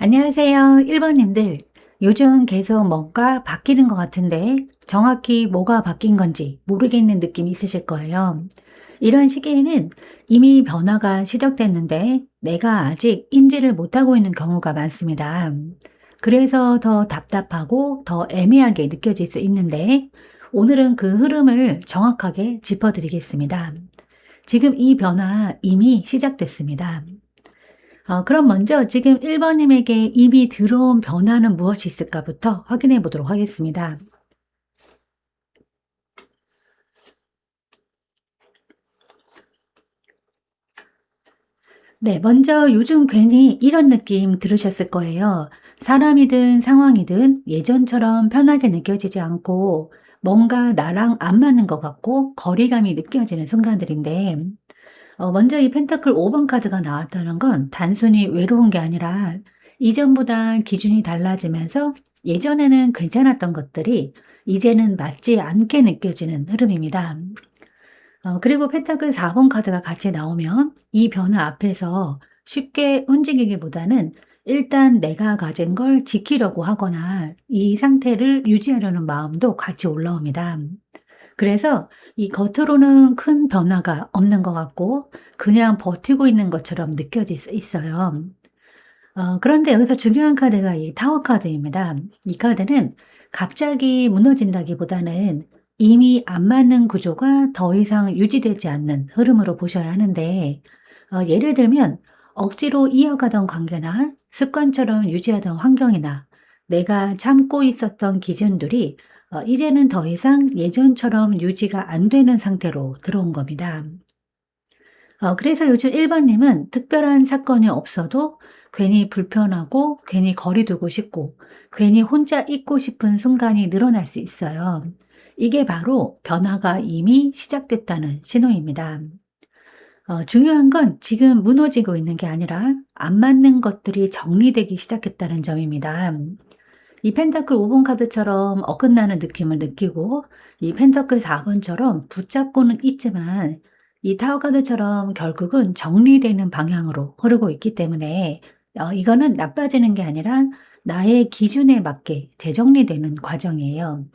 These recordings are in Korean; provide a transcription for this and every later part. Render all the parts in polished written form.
안녕하세요. 1번님들. 요즘 계속 뭔가 바뀌는 것 같은데 정확히 뭐가 바뀐 건지 모르겠는 느낌이 있으실 거예요. 이런 시기에는 이미 변화가 시작됐는데 내가 아직 인지를 못하고 있는 경우가 많습니다. 그래서 더 답답하고 더 애매하게 느껴질 수 있는데 오늘은 그 흐름을 정확하게 짚어드리겠습니다. 지금 이 변화 이미 시작됐습니다. 그럼 먼저 지금 1번님에게 이미 들어온 변화는 무엇이 있을까부터 확인해 보도록 하겠습니다. 네, 먼저 요즘 괜히 이런 느낌 들으셨을 거예요. 사람이든 상황이든 예전처럼 편하게 느껴지지 않고 뭔가 나랑 안 맞는 것 같고 거리감이 느껴지는 순간들인데 먼저 이 펜타클 5번 카드가 나왔다는 건 단순히 외로운 게 아니라 이전보다 기준이 달라지면서 예전에는 괜찮았던 것들이 이제는 맞지 않게 느껴지는 흐름입니다. 그리고 펜타클 4번 카드가 같이 나오면 이 변화 앞에서 쉽게 움직이기보다는 일단 내가 가진 걸 지키려고 하거나 이 상태를 유지하려는 마음도 같이 올라옵니다. 그래서 이 겉으로는 큰 변화가 없는 것 같고 그냥 버티고 있는 것처럼 느껴질 수 있어요. 그런데 여기서 중요한 카드가 이 타워 카드입니다. 이 카드는 갑자기 무너진다기보다는 이미 안 맞는 구조가 더 이상 유지되지 않는 흐름으로 보셔야 하는데 예를 들면 억지로 이어가던 관계나 습관처럼 유지하던 환경이나 내가 참고 있었던 기준들이 이제는 더 이상 예전처럼 유지가 안 되는 상태로 들어온 겁니다. 그래서 요즘 1번님은 특별한 사건이 없어도 괜히 불편하고 괜히 거리 두고 싶고 괜히 혼자 있고 싶은 순간이 늘어날 수 있어요. 이게 바로 변화가 이미 시작됐다는 신호입니다. 중요한 건 지금 무너지고 있는 게 아니라 안 맞는 것들이 정리되기 시작했다는 점입니다. 이 펜타클 5번 카드처럼 어긋나는 느낌을 느끼고 이 펜타클 4번처럼 붙잡고는 있지만 이 타워 카드처럼 결국은 정리되는 방향으로 흐르고 있기 때문에 이거는 나빠지는 게 아니라 나의 기준에 맞게 재정리되는 과정이에요.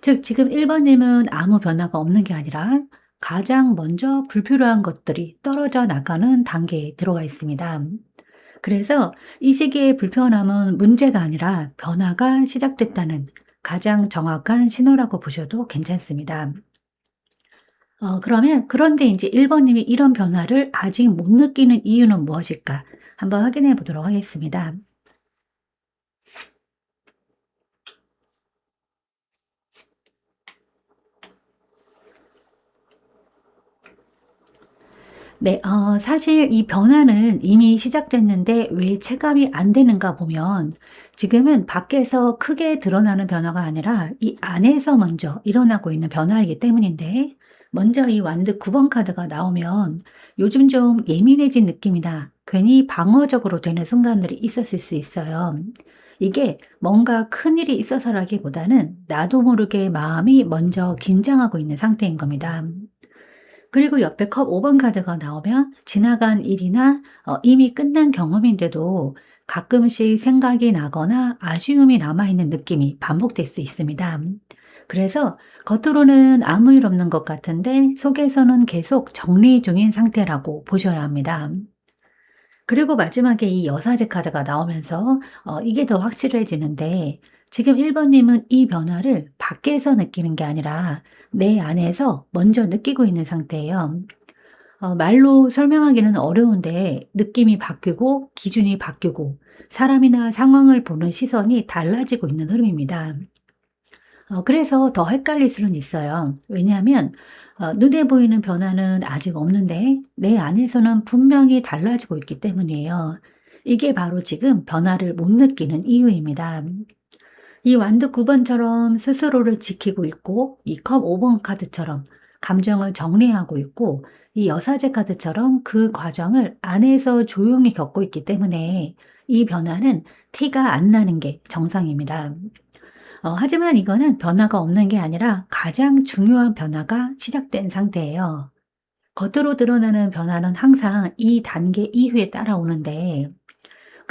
즉 지금 1번님은 아무 변화가 없는 게 아니라 가장 먼저 불필요한 것들이 떨어져 나가는 단계에 들어와 있습니다. 그래서 이 시기의 불편함은 문제가 아니라 변화가 시작됐다는 가장 정확한 신호라고 보셔도 괜찮습니다. 그러면 그런데 이제 1번님이 이런 변화를 아직 못 느끼는 이유는 무엇일까? 한번 확인해 보도록 하겠습니다. 네, 사실 이 변화는 이미 시작됐는데 왜 체감이 안 되는가 보면 지금은 밖에서 크게 드러나는 변화가 아니라 이 안에서 먼저 일어나고 있는 변화이기 때문인데 먼저 이 완드 9번 카드가 나오면 요즘 좀 예민해진 느낌이다. 괜히 방어적으로 되는 순간들이 있었을 수 있어요. 이게 뭔가 큰일이 있어서라기보다는 나도 모르게 마음이 먼저 긴장하고 있는 상태인 겁니다. 그리고 옆에 컵 5번 카드가 나오면 지나간 일이나 이미 끝난 경험인데도 가끔씩 생각이 나거나 아쉬움이 남아있는 느낌이 반복될 수 있습니다. 그래서 겉으로는 아무 일 없는 것 같은데 속에서는 계속 정리 중인 상태라고 보셔야 합니다. 그리고 마지막에 이 여사제 카드가 나오면서 이게 더 확실해지는데 지금 1번님은 이 변화를 밖에서 느끼는 게 아니라 내 안에서 먼저 느끼고 있는 상태예요. 말로 설명하기는 어려운데 느낌이 바뀌고 기준이 바뀌고 사람이나 상황을 보는 시선이 달라지고 있는 흐름입니다. 그래서 더 헷갈릴 수는 있어요. 왜냐하면 눈에 보이는 변화는 아직 없는데 내 안에서는 분명히 달라지고 있기 때문이에요. 이게 바로 지금 변화를 못 느끼는 이유입니다. 이 완드 9번처럼 스스로를 지키고 있고 이 컵 5번 카드처럼 감정을 정리하고 있고 이 여사제 카드처럼 그 과정을 안에서 조용히 겪고 있기 때문에 이 변화는 티가 안 나는 게 정상입니다. 하지만 이거는 변화가 없는 게 아니라 가장 중요한 변화가 시작된 상태예요. 겉으로 드러나는 변화는 항상 이 단계 이후에 따라오는데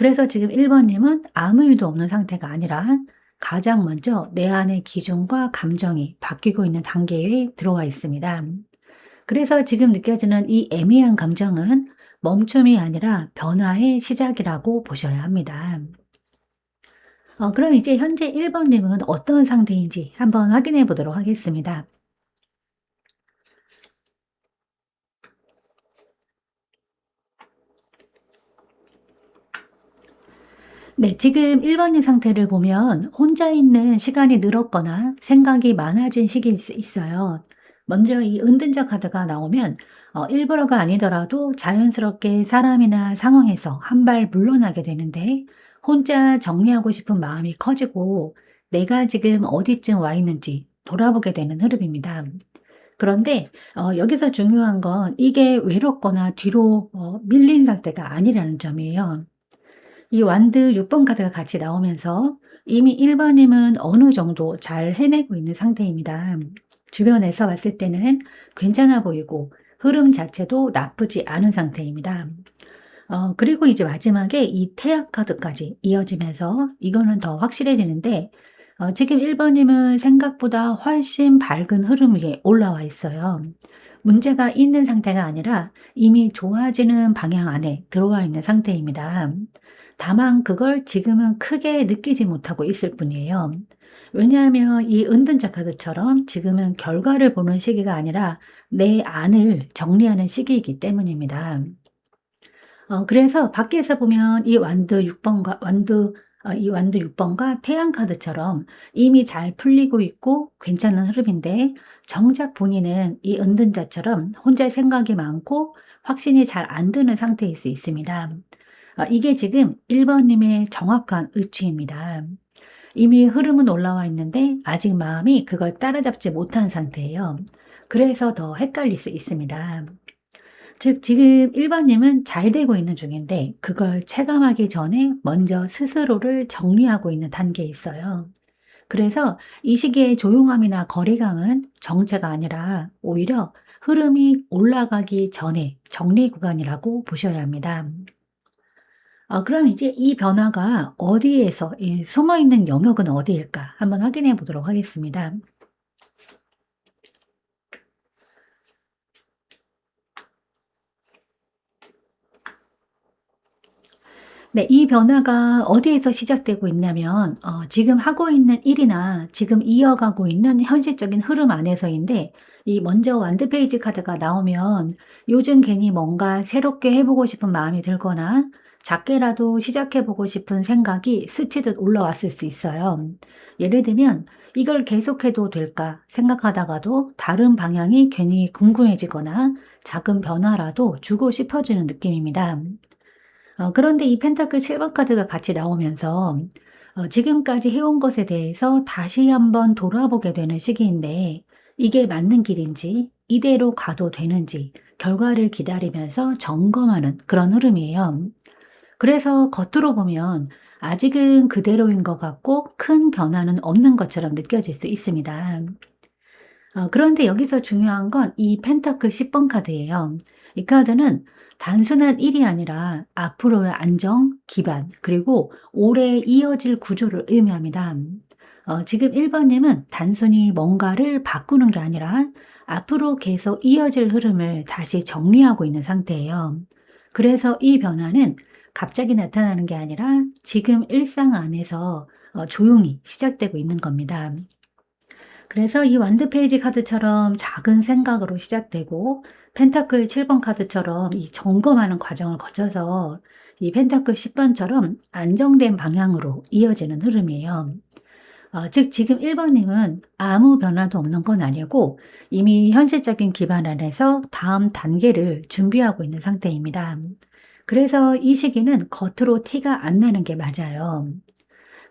그래서 지금 1 번님은 아무 일도 없는 상태가 아니라 가장 먼저 내 안의 기준과 감정이 바뀌고 있는 단계에 들어와 있습니다. 그래서 지금 느껴지는 이 애매한 감정은 멈춤이 아니라 변화의 시작이라고 보셔야 합니다. 그럼 이제 현재 1 번님은 어떤 상태인지 한번 확인해 보도록 하겠습니다. 네, 지금 1 번님 상태를 보면 혼자 있는 시간이 늘었거나 생각이 많아진 시기일 수 있어요. 먼저 이 은둔자 카드가 나오면 일부러가 아니더라도 자연스럽게 사람이나 상황에서 한 발 물러나게 되는데 혼자 정리하고 싶은 마음이 커지고 내가 지금 어디쯤 와 있는지 돌아보게 되는 흐름입니다. 그런데 여기서 중요한 건 이게 외롭거나 뒤로 밀린 상태가 아니라는 점이에요. 이 완드 6번 카드가 같이 나오면서 이미 1 번님은 어느 정도 잘 해내고 있는 상태입니다. 주변에서 봤을 때는 괜찮아 보이고 흐름 자체도 나쁘지 않은 상태입니다. 그리고 이제 마지막에 이 태양 카드까지 이어지면서 이거는 더 확실해지는데 지금 1 번님은 생각보다 훨씬 밝은 흐름 위에 올라와 있어요. 문제가 있는 상태가 아니라 이미 좋아지는 방향 안에 들어와 있는 상태입니다. 다만 그걸 지금은 크게 느끼지 못하고 있을 뿐이에요. 왜냐하면 이 은둔자 카드처럼 지금은 결과를 보는 시기가 아니라 내 안을 정리하는 시기이기 때문입니다. 그래서 밖에서 보면 이 완드 6 번과 완드 6 번과 태양 카드처럼 이미 잘 풀리고 있고 괜찮은 흐름인데 정작 본인은 이 은둔자처럼 혼자 생각이 많고 확신이 잘 안 드는 상태일 수 있습니다. 이게 지금 1 번님의 정확한 의취입니다. 이미 흐름은 올라와 있는데 아직 마음이 그걸 따라잡지 못한 상태예요. 그래서 더 헷갈릴 수 있습니다. 즉 지금 1 번님은 잘 되고 있는 중인데 그걸 체감하기 전에 먼저 스스로를 정리하고 있는 단계에 있어요. 그래서 이 시기의 조용함이나 거리감은 정체가 아니라 오히려 흐름이 올라가기 전에 정리 구간이라고 보셔야 합니다. 그럼 이제 이 변화가 어디에서 숨어 있는 영역은 어디일까 한번 확인해 보도록 하겠습니다. 네. 이 변화가 어디에서 시작되고 있냐면 지금 하고 있는 일이나 지금 이어가고 있는 현실적인 흐름 안에서인데 이 먼저 완드 페이지 카드가 나오면 요즘 괜히 뭔가 새롭게 해 보고 싶은 마음이 들거나 작게라도 시작해 보고 싶은 생각이 스치듯 올라왔을 수 있어요. 예를 들면 '이걸 계속해도 될까?' 생각하다가도 다른 방향이 괜히 궁금해지거나 작은 변화라도 주고 싶어지는 느낌입니다. 그런데 이 펜타클 7번 카드가 같이 나오면서 지금까지 해온 것에 대해서 다시 한번 돌아보게 되는 시기인데 이게 맞는 길인지 이대로 가도 되는지 결과를 기다리면서 점검하는 그런 흐름이에요. 그래서 겉으로 보면 아직은 그대로인 것 같고 큰 변화는 없는 것처럼 느껴질 수 있습니다. 그런데 여기서 중요한 건 이 펜타클 10번 카드예요. 이 카드는 단순한 일이 아니라 앞으로의 안정, 기반, 그리고 오래 이어질 구조를 의미합니다. 지금 1 번님은 단순히 뭔가를 바꾸는 게 아니라 앞으로 계속 이어질 흐름을 다시 정리하고 있는 상태예요. 그래서 이 변화는 갑자기 나타나는 게 아니라 지금 일상 안에서 조용히 시작되고 있는 겁니다. 그래서 이 완드 페이지 카드처럼 작은 생각으로 시작되고 펜타클 7번 카드처럼 이 점검하는 과정을 거쳐서 이 펜타클 10 번처럼 안정된 방향으로 이어지는 흐름이에요. 즉 지금 1 번님은 아무 변화도 없는 건 아니고 이미 현실적인 기반 안에서 다음 단계를 준비하고 있는 상태입니다. 그래서 이 시기는 겉으로 티가 안 나는 게 맞아요.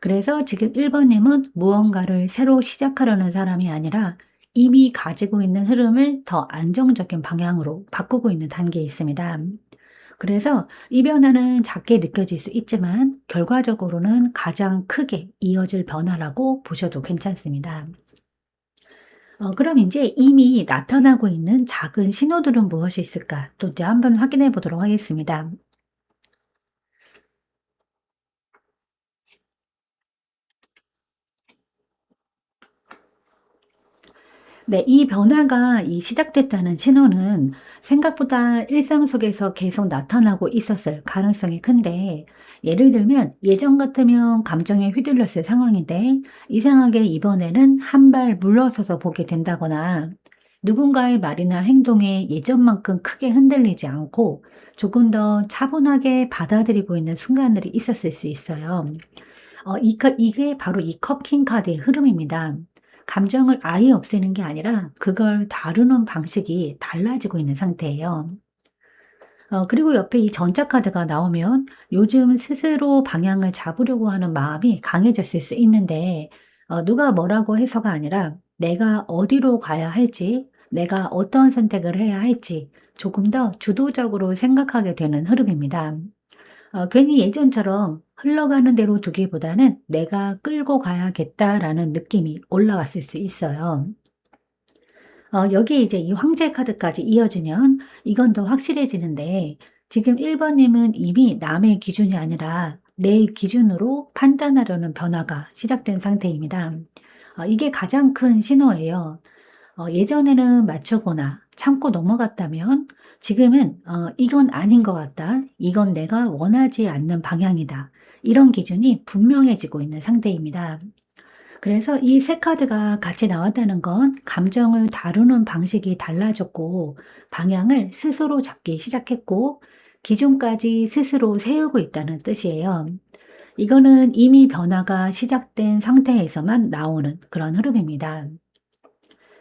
그래서 지금 1 번님은 무언가를 새로 시작하려는 사람이 아니라 이미 가지고 있는 흐름을 더 안정적인 방향으로 바꾸고 있는 단계에 있습니다. 그래서 이 변화는 작게 느껴질 수 있지만 결과적으로는 가장 크게 이어질 변화라고 보셔도 괜찮습니다. 그럼 이제 이미 나타나고 있는 작은 신호들은 무엇이 있을까? 또 이제 한번 확인해 보도록 하겠습니다. 네, 이 변화가 시작됐다는 신호는 생각보다 일상 속에서 계속 나타나고 있었을 가능성이 큰데, 예를 들면 예전 같으면 감정에 휘둘렸을 상황인데 이상하게 이번에는 한 발 물러서서 보게 된다거나, 누군가의 말이나 행동에 예전만큼 크게 흔들리지 않고 조금 더 차분하게 받아들이고 있는 순간들이 있었을 수 있어요. 이게 바로 이 커킹 카드의 흐름입니다. 감정을 아예 없애는 게 아니라 그걸 다루는 방식이 달라지고 있는 상태예요. 그리고 옆에 이 전자 카드가 나오면 요즘 스스로 방향을 잡으려고 하는 마음이 강해졌을 수 있는데, 누가 뭐라고 해서가 아니라 내가 어디로 가야 할지, 내가 어떤 선택을 해야 할지 조금 더 주도적으로 생각하게 되는 흐름입니다. 괜히 예전처럼 흘러가는 대로 두기보다는 '내가 끌고 가야겠다.'라는 느낌이 올라왔을 수 있어요. 여기에 이제 이 황제 카드까지 이어지면 이건 더 확실해지는데, 지금 1 번님은 이미 남의 기준이 아니라 내 기준으로 판단하려는 변화가 시작된 상태입니다. 이게 가장 큰 신호예요. 예전에는 맞추거나 참고 넘어갔다면 지금은 '이건 아닌 것 같다. 이건 내가 원하지 않는 방향이다.' 이런 기준이 분명해지고 있는 상태입니다. 그래서 이 세 카드가 같이 나왔다는 건 감정을 다루는 방식이 달라졌고, 방향을 스스로 잡기 시작했고, 기준까지 스스로 세우고 있다는 뜻이에요. 이거는 이미 변화가 시작된 상태에서만 나오는 그런 흐름입니다.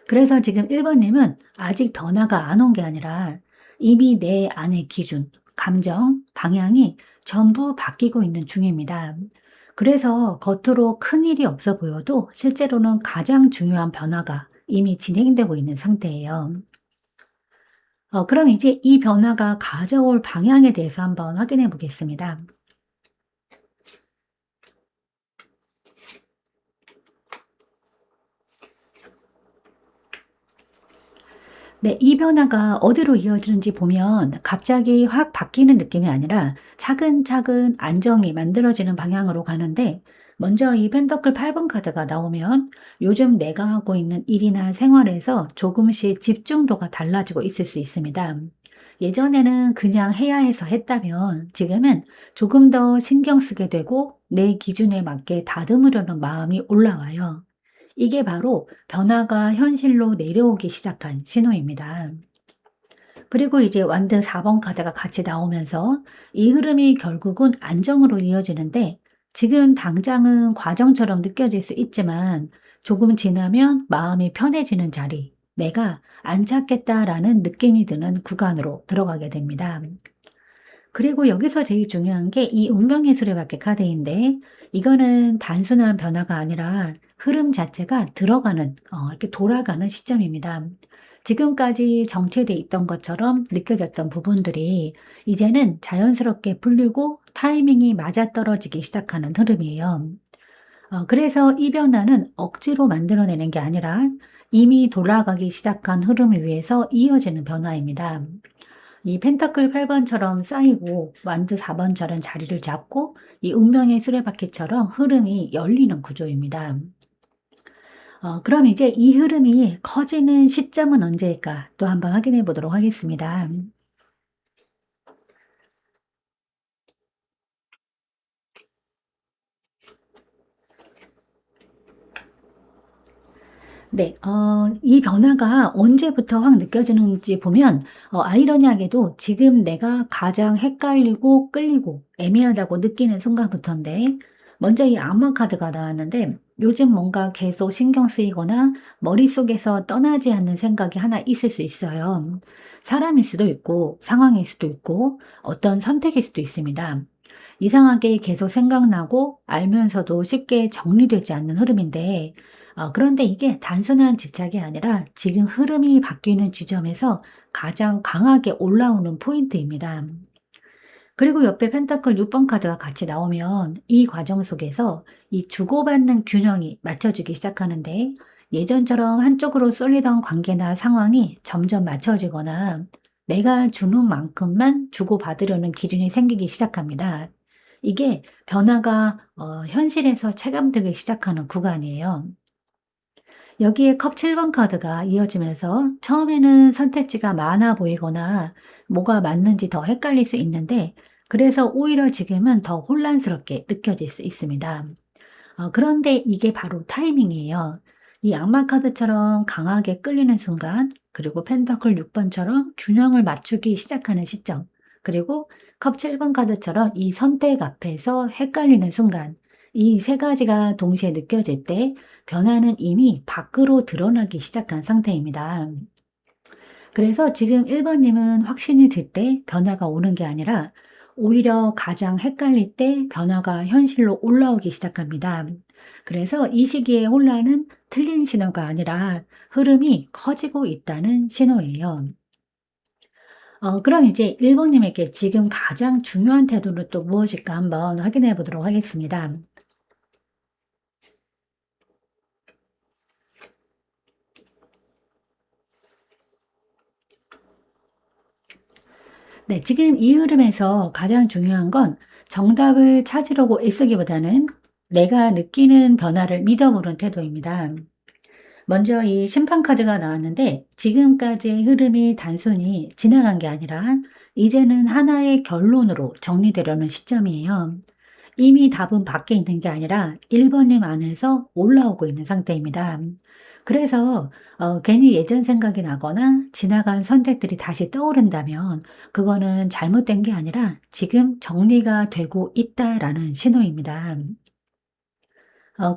그래서 지금 1 번님은 아직 변화가 안 온 게 아니라 이미 내 안의 기준, 감정, 방향이 전부 바뀌고 있는 중입니다. 그래서 겉으로 큰일이 없어 보여도 실제로는 가장 중요한 변화가 이미 진행되고 있는 상태예요. 그럼 이제 이 변화가 가져올 방향에 대해서 한번 확인해 보겠습니다. 네. 이 변화가 어디로 이어지는지 보면 갑자기 확 바뀌는 느낌이 아니라 차근차근 안정이 만들어지는 방향으로 가는데, 먼저 이 펜터클 8번 카드가 나오면 요즘 내가 하고 있는 일이나 생활에서 조금씩 집중도가 달라지고 있을 수 있습니다. 예전에는 그냥 해야 해서 했다면 지금은 조금 더 신경 쓰게 되고 내 기준에 맞게 다듬으려는 마음이 올라와요. 이게 바로 변화가 현실로 내려오기 시작한 신호입니다. 그리고 이제 완드 4번 카드가 같이 나오면서 이 흐름이 결국은 안정으로 이어지는데, 지금 당장은 과정처럼 느껴질 수 있지만 조금 지나면 마음이 편해지는 자리, 내가 안착했다라는 느낌이 드는 구간으로 들어가게 됩니다. 그리고 여기서 제일 중요한 게 이 운명의 수레바퀴 카드인데, 이거는 단순한 변화가 아니라 흐름 자체가 들어가는, 이렇게 돌아가는 시점입니다. 지금까지 정체돼 있던 것처럼 느껴졌던 부분들이 이제는 자연스럽게 풀리고 타이밍이 맞아떨어지기 시작하는 흐름이에요. 그래서 이 변화는 억지로 만들어내는 게 아니라 이미 돌아가기 시작한 흐름을 위해서 이어지는 변화입니다. 이 펜타클 8 번처럼 쌓이고 완드 4 번처럼 자리를 잡고 이 운명의 수레바퀴처럼 흐름이 열리는 구조입니다. 그럼 이제 이 흐름이 커지는 시점은 언제일까? 또 한번 확인해 보도록 하겠습니다. 네. 이 변화가 언제부터 확 느껴지는지 보면, 아이러니하게도 지금 내가 가장 헷갈리고 끌리고 애매하다고 느끼는 순간부터인데, 먼저 이 악마 카드가 나왔는데 요즘 뭔가 계속 신경 쓰이거나 머릿속에서 떠나지 않는 생각이 하나 있을 수 있어요. 사람일 수도 있고 상황일 수도 있고 어떤 선택일 수도 있습니다. 이상하게 계속 생각나고 알면서도 쉽게 정리되지 않는 흐름인데, 그런데 이게 단순한 집착이 아니라 지금 흐름이 바뀌는 지점에서 가장 강하게 올라오는 포인트입니다. 그리고 옆에 펜타클 6번 카드가 같이 나오면 이 과정 속에서 이 주고받는 균형이 맞춰지기 시작하는데, 예전처럼 한쪽으로 쏠리던 관계나 상황이 점점 맞춰지거나 내가 주는 만큼만 주고받으려는 기준이 생기기 시작합니다. 이게 변화가 현실에서 체감되기 시작하는 구간이에요. 여기에 컵 7번 카드가 이어지면서 처음에는 선택지가 많아 보이거나 뭐가 맞는지 더 헷갈릴 수 있는데, 그래서 오히려 지금은 더 혼란스럽게 느껴질 수 있습니다. 그런데 이게 바로 타이밍이에요. 이 악마 카드처럼 강하게 끌리는 순간, 그리고 펜타클 6번처럼 균형을 맞추기 시작하는 시점, 그리고 컵 7번 카드처럼 이 선택 앞에서 헷갈리는 순간, 이 세 가지가 동시에 느껴질 때 변화는 이미 밖으로 드러나기 시작한 상태입니다. 그래서 지금 1번 님은 확신이 들 때 변화가 오는 게 아니라 오히려 가장 헷갈릴 때 변화가 현실로 올라오기 시작합니다. 그래서 이 시기의 혼란은 틀린 신호가 아니라 흐름이 커지고 있다는 신호예요. 그럼 이제 1번 님에게 지금 가장 중요한 태도는 또 무엇일까 한번 확인해 보도록 하겠습니다. 네, 지금 이 흐름에서 가장 중요한 건 정답을 찾으려고 애쓰기보다는 내가 느끼는 변화를 믿어보는 태도입니다. 먼저 이 심판 카드가 나왔는데, 지금까지의 흐름이 단순히 지나간 게 아니라 이제는 하나의 결론으로 정리되려는 시점이에요. 이미 답은 밖에 있는 게 아니라 1번님 안에서 올라오고 있는 상태입니다. 그래서 괜히 예전 생각이 나거나 지나간 선택들이 다시 떠오른다면 그거는 잘못된 게 아니라 지금 정리가 되고 있다라는 신호입니다.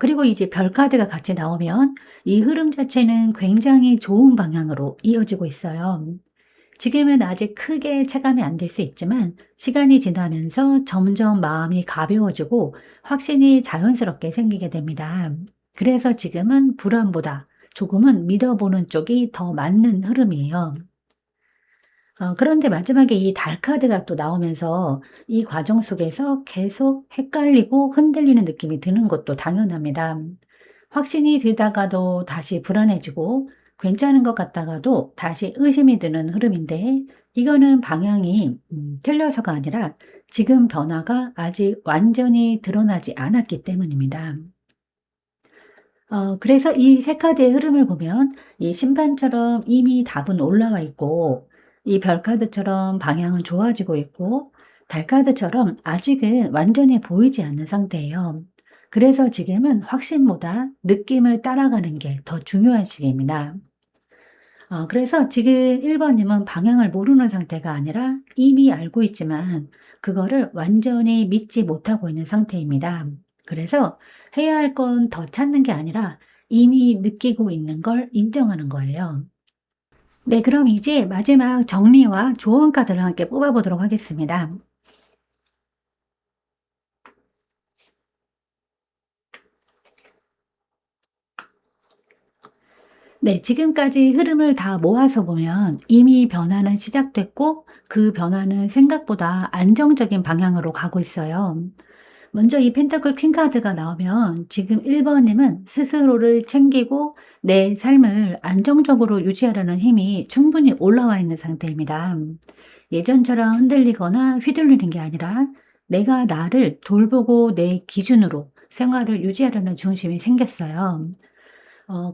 그리고 이제 별 카드가 같이 나오면 이 흐름 자체는 굉장히 좋은 방향으로 이어지고 있어요. 지금은 아직 크게 체감이 안 될 수 있지만 시간이 지나면서 점점 마음이 가벼워지고 확신이 자연스럽게 생기게 됩니다. 그래서 지금은 불안보다 조금은 믿어보는 쪽이 더 맞는 흐름이에요. 그런데 마지막에 이 달 카드가 또 나오면서 이 과정 속에서 계속 헷갈리고 흔들리는 느낌이 드는 것도 당연합니다. 확신이 들다가도 다시 불안해지고 괜찮은 것 같다가도 다시 의심이 드는 흐름인데, 이거는 방향이 틀려서가 아니라 지금 변화가 아직 완전히 드러나지 않았기 때문입니다. 그래서 이 세 카드의 흐름을 보면 이 심판처럼 이미 답은 올라와 있고, 이 별 카드처럼 방향은 좋아지고 있고, 달 카드처럼 아직은 완전히 보이지 않는 상태예요. 그래서 지금은 확신보다 느낌을 따라가는 게 더 중요한 시기입니다. 그래서 지금 1번 님은 방향을 모르는 상태가 아니라 이미 알고 있지만 그거를 완전히 믿지 못하고 있는 상태입니다. 그래서 해야 할 건 더 찾는 게 아니라 이미 느끼고 있는 걸 인정하는 거예요. 네, 그럼 이제 마지막 정리와 조언 카드를 함께 뽑아 보도록 하겠습니다. 네, 지금까지 흐름을 다 모아서 보면 이미 변화는 시작됐고 그 변화는 생각보다 안정적인 방향으로 가고 있어요. 먼저 이 펜타클 퀸 카드가 나오면 지금 1번 님은 스스로를 챙기고 내 삶을 안정적으로 유지하려는 힘이 충분히 올라와 있는 상태입니다. 예전처럼 흔들리거나 휘둘리는 게 아니라 내가 나를 돌보고 내 기준으로 생활을 유지하려는 중심이 생겼어요.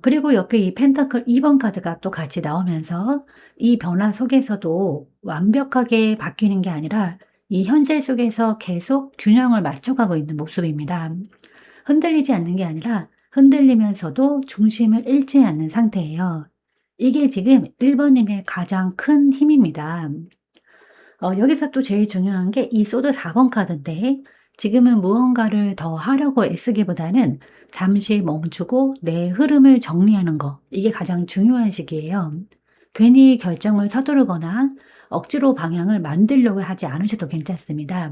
그리고 옆에 이 펜타클 2번 카드가 또 같이 나오면서 이 변화 속에서도 완벽하게 바뀌는 게 아니라 이 현실 속에서 계속 균형을 맞춰가고 있는 모습입니다. 흔들리지 않는 게 아니라 흔들리면서도 중심을 잃지 않는 상태예요. 이게 지금 1번 님의 가장 큰 힘입니다. 여기서 또 제일 중요한 게 이 소드 4번 카드인데, 지금은 무언가를 더 하려고 애쓰기보다는 잠시 멈추고 내 흐름을 정리하는 거, 이게 가장 중요한 시기예요. 괜히 결정을 서두르거나 억지로 방향을 만들려고 하지 않으셔도 괜찮습니다.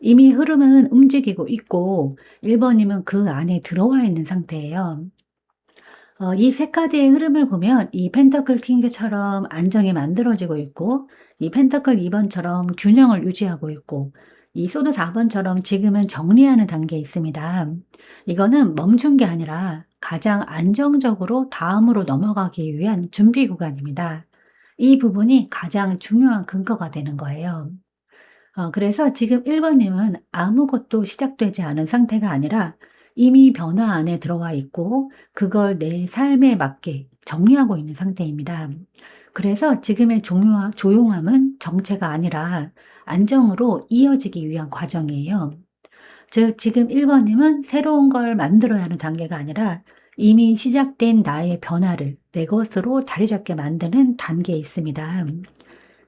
이미 흐름은 움직이고 있고 1번 님은 그 안에 들어와 있는 상태예요. 이 세 카드의 흐름을 보면 이 펜터클 킹처럼 안정이 만들어지고 있고, 이 펜터클 2번처럼 균형을 유지하고 있고, 이 소드 4번처럼 지금은 정리하는 단계에 있습니다. 이거는 멈춘 게 아니라 가장 안정적으로 다음으로 넘어가기 위한 준비 구간입니다. 이 부분이 가장 중요한 근거가 되는 거예요. 그래서 지금 1번 님은 아무것도 시작되지 않은 상태가 아니라 이미 변화 안에 들어와 있고 그걸 내 삶에 맞게 정리하고 있는 상태입니다. 그래서 지금의 조용함은 정체가 아니라 안정으로 이어지기 위한 과정이에요. 즉, 지금 1번 님은 새로운 걸 만들어야 하는 단계가 아니라 이미 시작된 나의 변화를 내 것으로 자리 잡게 만드는 단계에 있습니다.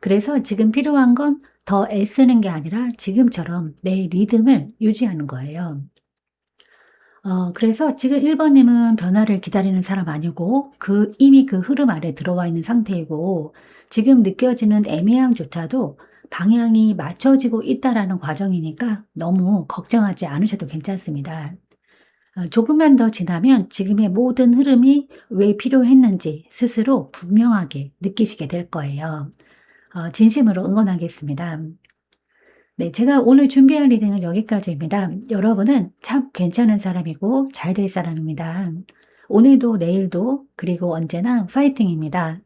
그래서 지금 필요한 건 더 애쓰는 게 아니라 지금처럼 내 리듬을 유지하는 거예요. 그래서 지금 1번 님은 변화를 기다리는 사람 아니고 이미 그 흐름 아래 들어와 있는 상태이고 지금 느껴지는 애매함조차도 방향이 맞춰지고 있다라는 과정이니까 너무 걱정하지 않으셔도 괜찮습니다. 조금만 더 지나면 지금의 모든 흐름이 왜 필요했는지 스스로 분명하게 느끼시게 될 거예요. 진심으로 응원하겠습니다. 네, 제가 오늘 준비한 리딩은 여기까지입니다. 여러분은 참 괜찮은 사람이고 잘 될 사람입니다. 오늘도 내일도 그리고 언제나 파이팅입니다.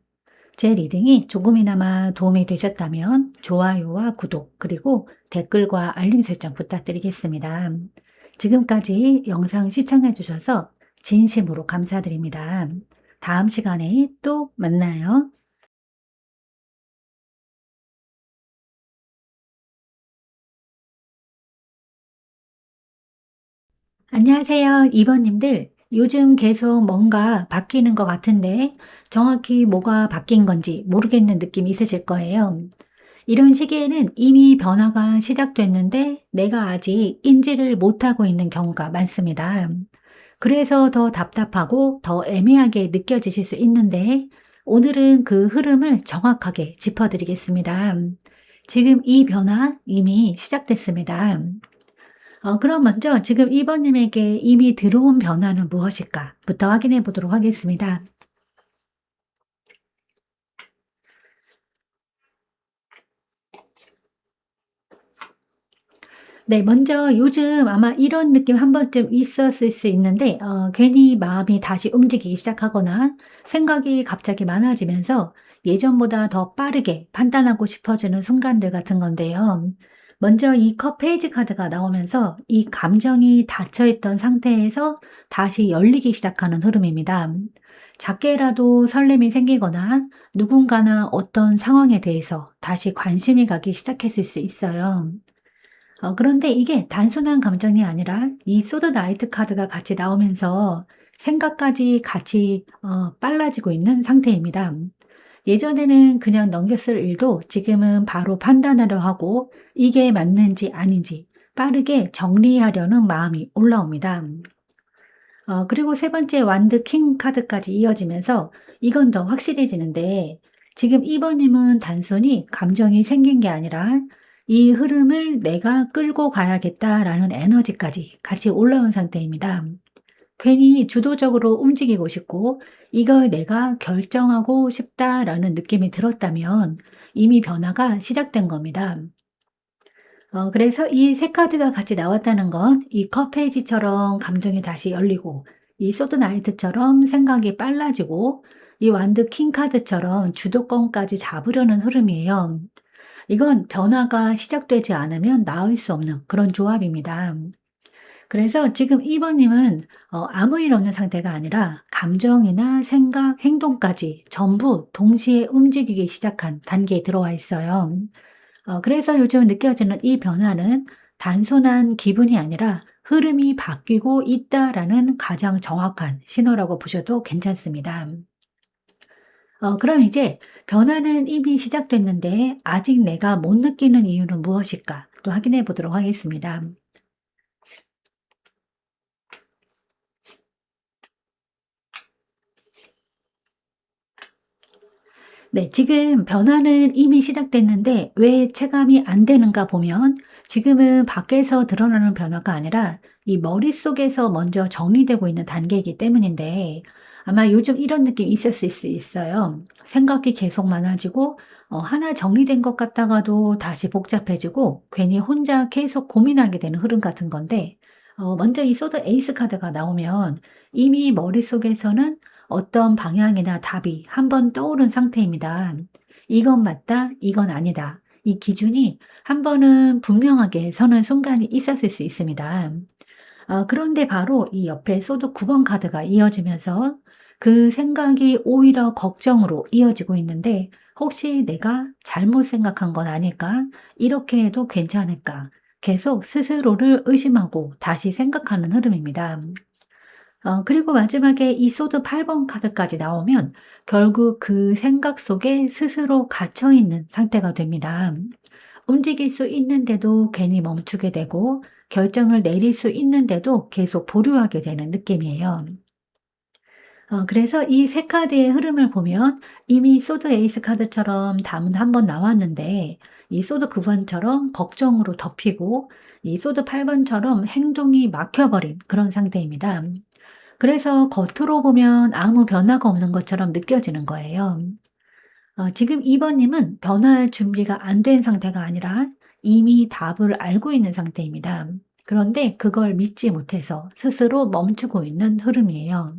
제 리딩이 조금이나마 도움이 되셨다면 좋아요와 구독 그리고 댓글과 알림 설정 부탁드리겠습니다. 지금까지 영상 시청해 주셔서 진심으로 감사드립니다. 다음 시간에 또 만나요. 안녕하세요. 2번님들. 요즘 계속 뭔가 바뀌는 것 같은데 정확히 뭐가 바뀐 건지 모르겠는 느낌 있으실 거예요. 이런 시기에는 이미 변화가 시작됐는데 내가 아직 인지를 못하고 있는 경우가 많습니다. 그래서 더 답답하고 더 애매하게 느껴지실 수 있는데 오늘은 그 흐름을 정확하게 짚어드리겠습니다. 지금 이 변화 이미 시작됐습니다. 그럼 먼저 지금 2번 님에게 이미 들어온 변화는 무엇일까?부터 확인해 보도록 하겠습니다. 네, 먼저 요즘 아마 이런 느낌 한 번쯤 있었을 수 있는데 괜히 마음이 다시 움직이기 시작하거나 생각이 갑자기 많아지면서 예전보다 더 빠르게 판단하고 싶어지는 순간들 같은 건데요. 먼저 이 컵 페이지 카드가 나오면서 이 감정이 닫혀 있던 상태에서 다시 열리기 시작하는 흐름입니다. 작게라도 설렘이 생기거나 누군가나 어떤 상황에 대해서 다시 관심이 가기 시작했을 수 있어요. 그런데 이게 단순한 감정이 아니라 이 소드 나이트 카드가 같이 나오면서 생각까지 같이 빨라지고 있는 상태입니다. 예전에는 그냥 넘겼을 일도 지금은 바로 판단하려 하고 이게 맞는지 아닌지 빠르게 정리하려는 마음이 올라옵니다. 그리고 세 번째 완드 킹 카드까지 이어지면서 이건 더 확실해지는데 지금 2번 님은 단순히 감정이 생긴 게 아니라 이 흐름을 내가 끌고 가야겠다라는 에너지까지 같이 올라온 상태입니다. 괜히 주도적으로 움직이고 싶고 이걸 내가 결정하고 싶다라는 느낌이 들었다면 이미 변화가 시작된 겁니다. 그래서 이 세 카드가 같이 나왔다는 건 이 컵 페이지처럼 감정이 다시 열리고 이 소드 나이트처럼 생각이 빨라지고 이 완드 킹 카드처럼 주도권까지 잡으려는 흐름이에요. 이건 변화가 시작되지 않으면 나올 수 없는 그런 조합입니다. 그래서 지금 2번 님은 아무 일 없는 상태가 아니라 감정이나 생각, 행동까지 전부 동시에 움직이기 시작한 단계에 들어와 있어요. 그래서 요즘 느껴지는 이 변화는 단순한 기분이 아니라 흐름이 바뀌고 있다라는 가장 정확한 신호라고 보셔도 괜찮습니다. 그럼 이제 변화는 이미 시작됐는데 아직 내가 못 느끼는 이유는 무엇일까? 또 확인해 보도록 하겠습니다. 네, 지금 변화는 이미 시작됐는데 왜 체감이 안 되는가 보면 지금은 밖에서 드러나는 변화가 아니라 이 머릿속에서 먼저 정리되고 있는 단계이기 때문인데 아마 요즘 이런 느낌 있었을 수 있어요. 생각이 계속 많아지고 하나 정리된 것 같다가도 다시 복잡해지고 괜히 혼자 계속 고민하게 되는 흐름 같은 건데 먼저 이 소드 에이스 카드가 나오면 이미 머릿속에서는 어떤 방향이나 답이 한번 떠오른 상태입니다. 이건 맞다, 이건 아니다. 이 기준이 한 번은 분명하게 서는 순간이 있었을 수 있습니다. 그런데 바로 이 옆에 소드 9번 카드가 이어지면서 그 생각이 오히려 걱정으로 이어지고 있는데 '혹시 내가 잘못 생각한 건 아닐까? 이렇게 해도 괜찮을까?' 계속 스스로를 의심하고 다시 생각하는 흐름입니다. 그리고 마지막에 이 소드 8번 카드까지 나오면 결국 그 생각 속에 스스로 갇혀 있는 상태가 됩니다. 움직일 수 있는데도 괜히 멈추게 되고 결정을 내릴 수 있는데도 계속 보류하게 되는 느낌이에요. 그래서 이 세 카드의 흐름을 보면 이미 소드 에이스 카드처럼 담은 한 번 나왔는데 이 소드 9 번처럼 걱정으로 덮이고 이 소드 8 번처럼 행동이 막혀버린 그런 상태입니다. 그래서 겉으로 보면 아무 변화가 없는 것처럼 느껴지는 거예요. 지금 2 번님은 변화할 준비가 안 된 상태가 아니라 이미 답을 알고 있는 상태입니다. 그런데 그걸 믿지 못해서 스스로 멈추고 있는 흐름이에요.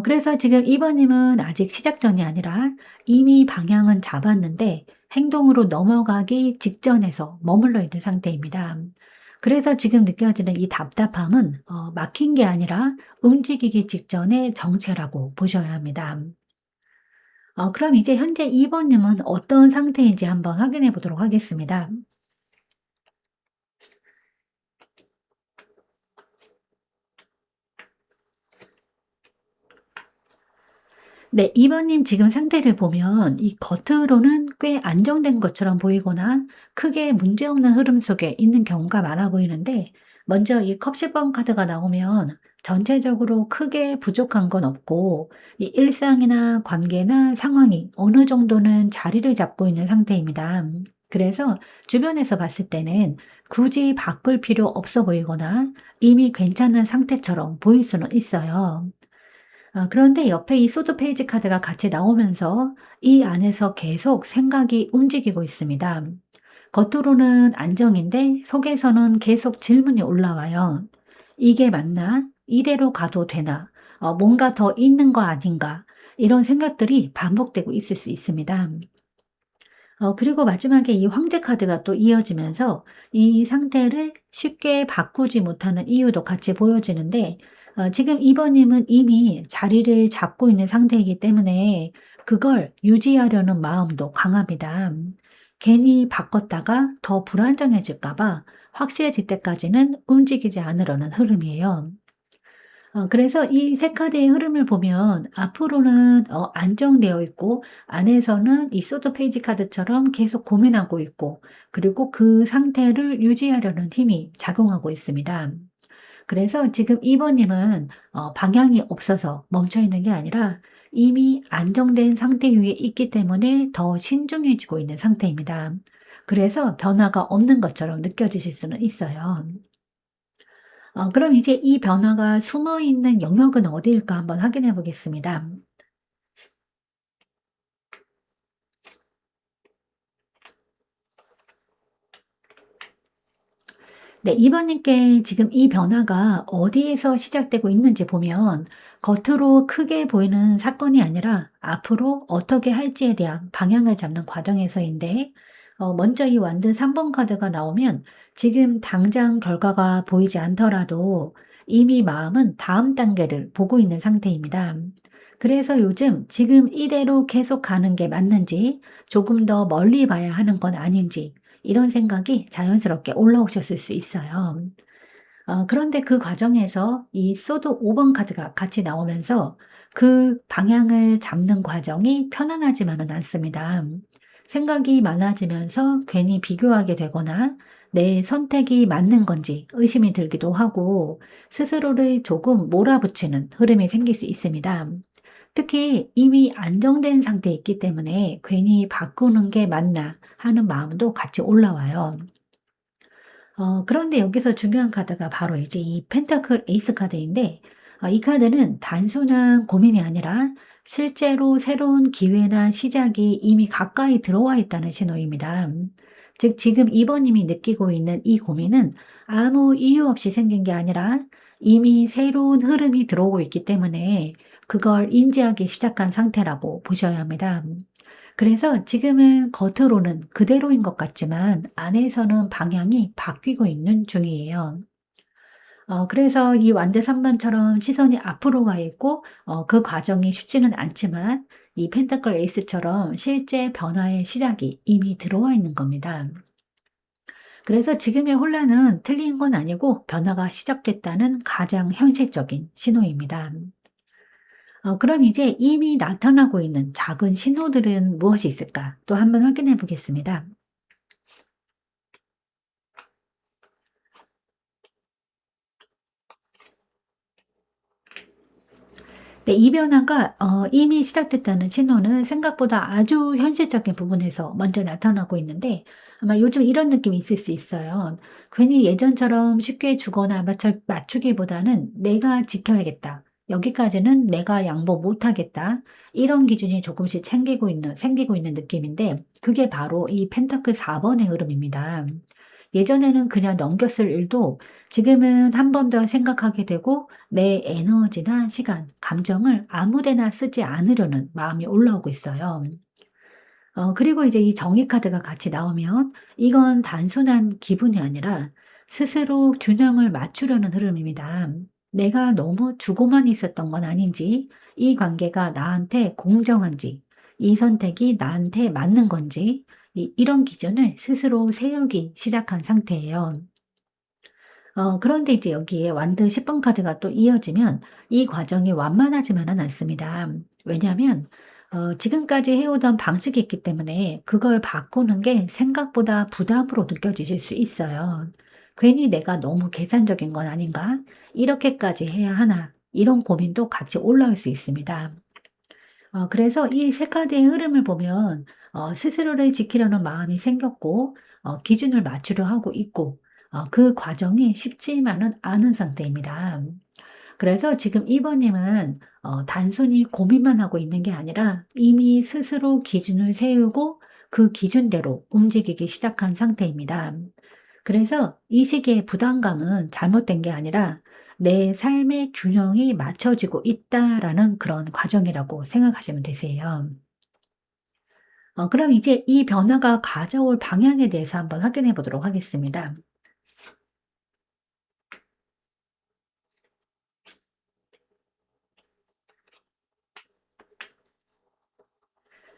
그래서 지금 2 번님은 아직 시작전이 아니라 이미 방향은 잡았는데 행동으로 넘어가기 직전에서 머물러 있는 상태입니다. 그래서 지금 느껴지는 이 답답함은 막힌 게 아니라 움직이기 직전의 정체라고 보셔야 합니다. 그럼 이제 현재 2 번님은 어떤 상태인지 한번 확인해 보도록 하겠습니다. 네. 2 번님 지금 상태를 보면 이 겉으로는 꽤 안정된 것처럼 보이거나 크게 문제없는 흐름 속에 있는 경우가 많아 보이는데 먼저 이 컵 10번 카드가 나오면 전체적으로 크게 부족한 건 없고 이 일상이나 관계나 상황이 어느 정도는 자리를 잡고 있는 상태입니다. 그래서 주변에서 봤을 때는 굳이 바꿀 필요 없어 보이거나 이미 괜찮은 상태처럼 보일 수는 있어요. 그런데 옆에 이 소드 페이지 카드가 같이 나오면서 이 안에서 계속 생각이 움직이고 있습니다. 겉으로는 안정인데 속에서는 계속 질문이 올라와요. '이게 맞나? 이대로 가도 되나? 뭔가 더 있는 거 아닌가?' 이런 생각들이 반복되고 있을 수 있습니다. 그리고 마지막에 이 황제 카드가 또 이어지면서 이 상태를 쉽게 바꾸지 못하는 이유도 같이 보여지는데 지금 2 번님은 이미 자리를 잡고 있는 상태이기 때문에 그걸 유지하려는 마음도 강합니다. 괜히 바꿨다가 더 불안정해질까 봐 확실해질 때까지는 움직이지 않으려는 흐름이에요. 그래서 이 세 카드의 흐름을 보면 앞으로는 안정되어 있고 안에서는 이 소드 페이지 카드처럼 계속 고민하고 있고 그리고 그 상태를 유지하려는 힘이 작용하고 있습니다. 그래서 지금 2 번님은 방향이 없어서 멈춰 있는 게 아니라 이미 안정된 상태 위에 있기 때문에 더 신중해지고 있는 상태입니다. 그래서 변화가 없는 것처럼 느껴지실 수는 있어요. 그럼 이제 이 변화가 숨어 있는 영역은 어디일까 한번 확인해 보겠습니다. 네. 2 번님께 지금 이 변화가 어디에서 시작되고 있는지 보면 겉으로 크게 보이는 사건이 아니라 앞으로 어떻게 할지에 대한 방향을 잡는 과정에서인데 먼저 이 완드 3번 카드가 나오면 지금 당장 결과가 보이지 않더라도 이미 마음은 다음 단계를 보고 있는 상태입니다. 그래서 요즘 지금 이대로 계속 가는 게 맞는지 조금 더 멀리 봐야 하는 건 아닌지 이런 생각이 자연스럽게 올라오셨을 수 있어요. 그런데 그 과정에서 이 소드 5번 카드가 같이 나오면서 그 방향을 잡는 과정이 편안하지만은 않습니다. 생각이 많아지면서 괜히 비교하게 되거나 내 선택이 맞는 건지 의심이 들기도 하고 스스로를 조금 몰아붙이는 흐름이 생길 수 있습니다. 특히 이미 안정된 상태에 있기 때문에 '괜히 바꾸는 게 맞나.' 하는 마음도 같이 올라와요. 그런데 여기서 중요한 카드가 바로 이제 이 펜타클 에이스 카드인데 이 카드는 단순한 고민이 아니라 실제로 새로운 기회나 시작이 이미 가까이 들어와 있다는 신호입니다. 즉 지금 2 번님이 느끼고 있는 이 고민은 아무 이유 없이 생긴 게 아니라 이미 새로운 흐름이 들어오고 있기 때문에 그걸 인지하기 시작한 상태라고 보셔야 합니다. 그래서 지금은 겉으로는 그대로인 것 같지만 안에서는 방향이 바뀌고 있는 중이에요. 그래서 이 완제 3 번처럼 시선이 앞으로 가 있고 그 과정이 쉽지는 않지만 이 펜타클 에이스처럼 실제 변화의 시작이 이미 들어와 있는 겁니다. 그래서 지금의 혼란은 틀린 건 아니고 변화가 시작됐다는 가장 현실적인 신호입니다. 그럼 이제 이미 나타나고 있는 작은 신호들은 무엇이 있을까? 또 한번 확인해 보겠습니다. 네, 이 변화가 이미 시작됐다는 신호는 생각보다 아주 현실적인 부분에서 먼저 나타나고 있는데 아마 요즘 이런 느낌이 있을 수 있어요. 괜히 예전처럼 쉽게 주거나 맞추기보다는 '내가 지켜야겠다. 여기까지는 내가 양보 못 하겠다.' 이런 기준이 조금씩 생기고 있는 느낌인데 그게 바로 이 펜타클 4 번의 흐름입니다. 예전에는 그냥 넘겼을 일도 지금은 한 번 더 생각하게 되고 내 에너지나 시간, 감정을 아무 데나 쓰지 않으려는 마음이 올라오고 있어요. 그리고 이제 이 정의 카드가 같이 나오면 이건 단순한 기분이 아니라 스스로 균형을 맞추려는 흐름입니다. 내가 너무 주고만 있었던 건 아닌지, 이 관계가 나한테 공정한지, 이 선택이 나한테 맞는 건지, 이런 기준을 스스로 세우기 시작한 상태예요. 그런데 이제 여기에 완드 10번 카드가 또 이어지면 이 과정이 완만하지만은 않습니다. 왜냐하면 지금까지 해오던 방식이 있기 때문에 그걸 바꾸는 게 생각보다 부담으로 느껴지실 수 있어요. 괜히 '내가 너무 계산적인 건 아닌가? 이렇게까지 해야 하나?' 이런 고민도 같이 올라올 수 있습니다. 그래서 이 세 카드의 흐름을 보면 스스로를 지키려는 마음이 생겼고 기준을 맞추려 하고 있고 그 과정이 쉽지만은 않은 상태입니다. 그래서 지금 2 번님은 단순히 고민만 하고 있는 게 아니라 이미 스스로 기준을 세우고 그 기준대로 움직이기 시작한 상태입니다. 그래서 이 시기의 부담감은 잘못된 게 아니라 '내 삶의 균형이 맞춰지고 있다.'라는 그런 과정이라고 생각하시면 되세요. 그럼 이제 이 변화가 가져올 방향에 대해서 한번 확인해 보도록 하겠습니다.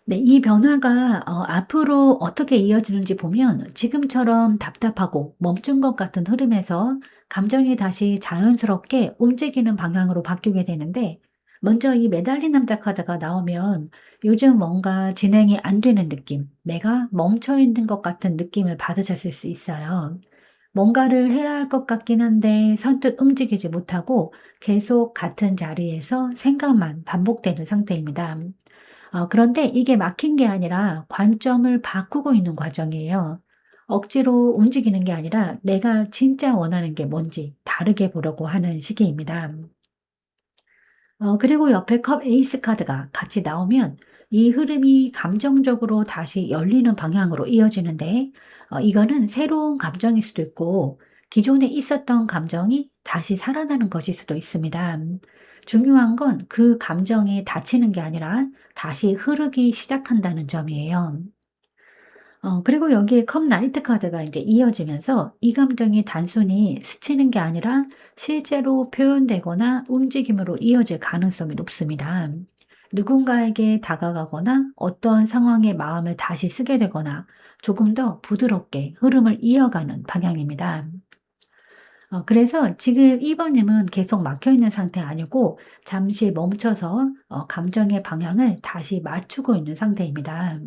네. 이 변화가 앞으로 어떻게 이어지는지 보면 지금처럼 답답하고 멈춘 것 같은 흐름에서 감정이 다시 자연스럽게 움직이는 방향으로 바뀌게 되는데 먼저 이 매달린 남자 카드가 나오면 요즘 뭔가 진행이 안 되는 느낌, 내가 멈춰 있는 것 같은 느낌을 받으셨을 수 있어요. 뭔가를 해야 할 것 같긴 한데 선뜻 움직이지 못하고 계속 같은 자리에서 생각만 반복되는 상태입니다. 그런데 이게 막힌 게 아니라 관점을 바꾸고 있는 과정이에요. 억지로 움직이는 게 아니라 내가 진짜 원하는 게 뭔지 다르게 보려고 하는 시기입니다. 그리고 옆에 컵 에이스 카드가 같이 나오면 이 흐름이 감정적으로 다시 열리는 방향으로 이어지는데 이거는 새로운 감정일 수도 있고 기존에 있었던 감정이 다시 살아나는 것일 수도 있습니다. 중요한 건 그 감정이 닫히는 게 아니라 다시 흐르기 시작한다는 점이에요. 그리고 여기에 컵 나이트 카드가 이제 이어지면서 이 감정이 단순히 스치는 게 아니라 실제로 표현되거나 움직임으로 이어질 가능성이 높습니다. 누군가에게 다가가거나 어떤 상황에 마음을 다시 쓰게 되거나 조금 더 부드럽게 흐름을 이어가는 방향입니다. 그래서 지금 2 번님은 계속 막혀 있는 상태 아니고 잠시 멈춰서 감정의 방향을 다시 맞추고 있는 상태입니다.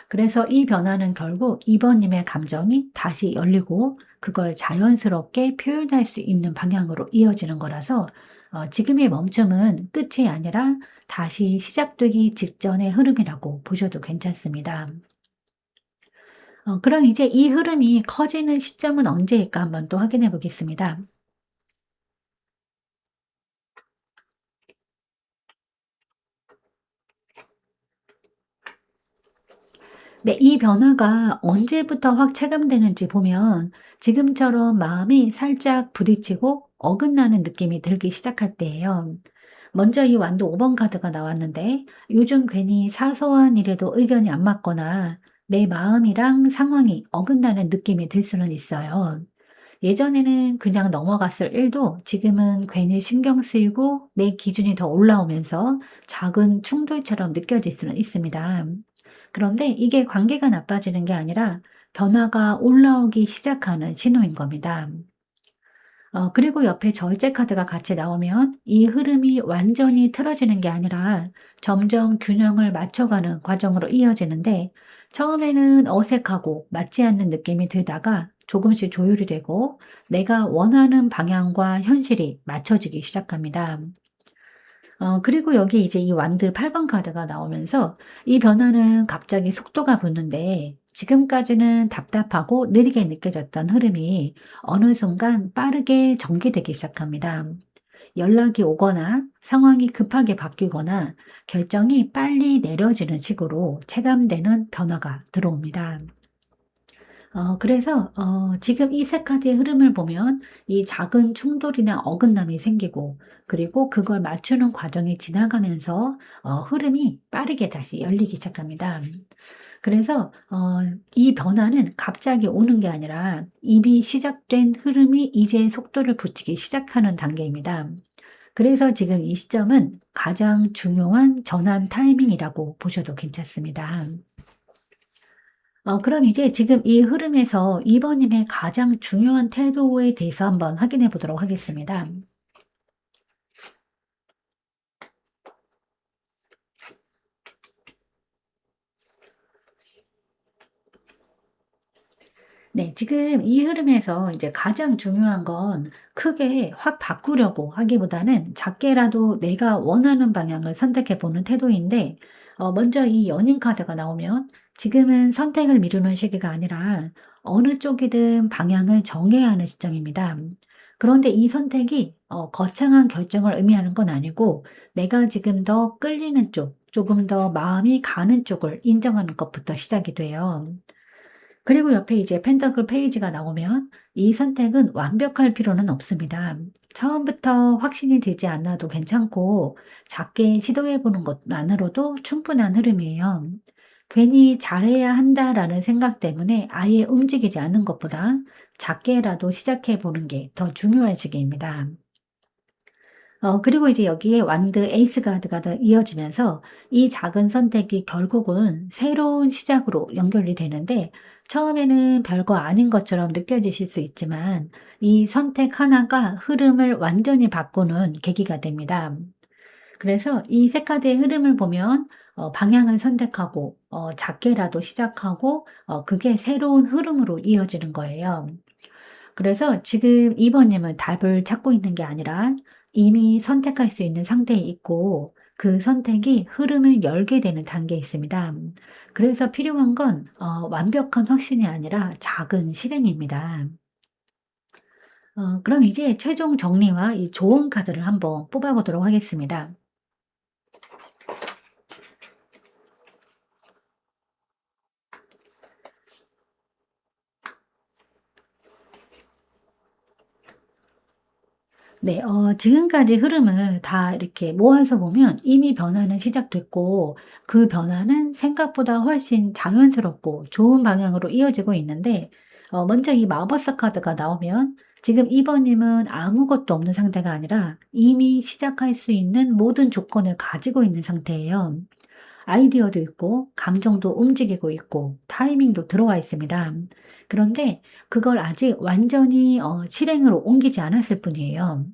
그래서 이 변화는 결국 2 번님의 감정이 다시 열리고 그걸 자연스럽게 표현할 수 있는 방향으로 이어지는 거라서 지금의 멈춤은 끝이 아니라 다시 시작되기 직전의 흐름이라고 보셔도 괜찮습니다. 그럼 이제 이 흐름이 커지는 시점은 언제일까 한번 또 확인해 보겠습니다. 네, 이 변화가 언제부터 확 체감되는지 보면 지금처럼 마음이 살짝 부딪히고 어긋나는 느낌이 들기 시작할 때예요. 먼저 이 완도 5번 카드가 나왔는데 요즘 괜히 사소한 일에도 의견이 안 맞거나 내 마음이랑 상황이 어긋나는 느낌이 들 수는 있어요. 예전에는 그냥 넘어갔을 일도 지금은 괜히 신경 쓰이고 내 기준이 더 올라오면서 작은 충돌처럼 느껴질 수는 있습니다. 그런데 이게 관계가 나빠지는 게 아니라 변화가 올라오기 시작하는 신호인 겁니다. 그리고 옆에 절제 카드가 같이 나오면 이 흐름이 완전히 틀어지는 게 아니라 점점 균형을 맞춰가는 과정으로 이어지는데, 처음에는 어색하고 맞지 않는 느낌이 들다가 조금씩 조율이 되고 내가 원하는 방향과 현실이 맞춰지기 시작합니다. 그리고 여기 이제 이 완드 8번 카드가 나오면서 이 변화는 갑자기 속도가 붙는데, 지금까지는 답답하고 느리게 느껴졌던 흐름이 어느 순간 빠르게 전개되기 시작합니다. 연락이 오거나 상황이 급하게 바뀌거나 결정이 빨리 내려지는 식으로 체감되는 변화가 들어옵니다. 그래서 지금 이 세 카드의 흐름을 보면 이 작은 충돌이나 어긋남이 생기고, 그리고 그걸 맞추는 과정이 지나가면서 흐름이 빠르게 다시 열리기 시작합니다. 그래서 이 변화는 갑자기 오는 게 아니라 이미 시작된 흐름이 이제 속도를 붙이기 시작하는 단계입니다. 그래서 지금 이 시점은 가장 중요한 전환 타이밍이라고 보셔도 괜찮습니다. 그럼 이제 지금 이 흐름에서 2 번님의 가장 중요한 태도에 대해서 한번 확인해 보도록 하겠습니다. 네. 지금 이 흐름에서 이제 가장 중요한 건 크게 확 바꾸려고 하기보다는 작게라도 내가 원하는 방향을 선택해 보는 태도인데, 먼저 이 연인 카드가 나오면 지금은 선택을 미루는 시기가 아니라 어느 쪽이든 방향을 정해야 하는 시점입니다. 그런데 이 선택이 거창한 결정을 의미하는 건 아니고, 내가 지금 더 끌리는 쪽, 조금 더 마음이 가는 쪽을 인정하는 것부터 시작이 돼요. 그리고 옆에 이제 펜터클 페이지가 나오면 이 선택은 완벽할 필요는 없습니다. 처음부터 확신이 되지 않아도 괜찮고, 작게 시도해 보는 것만으로도 충분한 흐름이에요. 괜히 잘해야 한다라는 생각 때문에 아예 움직이지 않는 것보다 작게라도 시작해 보는 게 더 중요한 시기입니다. 그리고 이제 여기에 완드 에이스 카드가 더 이어지면서 이 작은 선택이 결국은 새로운 시작으로 연결이 되는데, 처음에는 별거 아닌 것처럼 느껴지실 수 있지만 이 선택 하나가 흐름을 완전히 바꾸는 계기가 됩니다. 그래서 이 세 카드의 흐름을 보면 방향을 선택하고 작게라도 시작하고 그게 새로운 흐름으로 이어지는 거예요. 그래서 지금 2 번님은 답을 찾고 있는 게 아니라 이미 선택할 수 있는 상태에 있고, 그 선택이 흐름을 열게 되는 단계에 있습니다. 그래서 필요한 건 완벽한 확신이 아니라 작은 실행입니다. 그럼 이제 최종 정리와 이 조언 카드를 한번 뽑아 보도록 하겠습니다. 네. 지금까지 흐름을 다 이렇게 모아서 보면 이미 변화는 시작됐고, 그 변화는 생각보다 훨씬 자연스럽고 좋은 방향으로 이어지고 있는데, 먼저 이 마법사 카드가 나오면 지금 2 번님은 아무것도 없는 상태가 아니라 이미 시작할 수 있는 모든 조건을 가지고 있는 상태예요. 아이디어도 있고 감정도 움직이고 있고 타이밍도 들어와 있습니다. 그런데 그걸 아직 완전히 실행으로 옮기지 않았을 뿐이에요.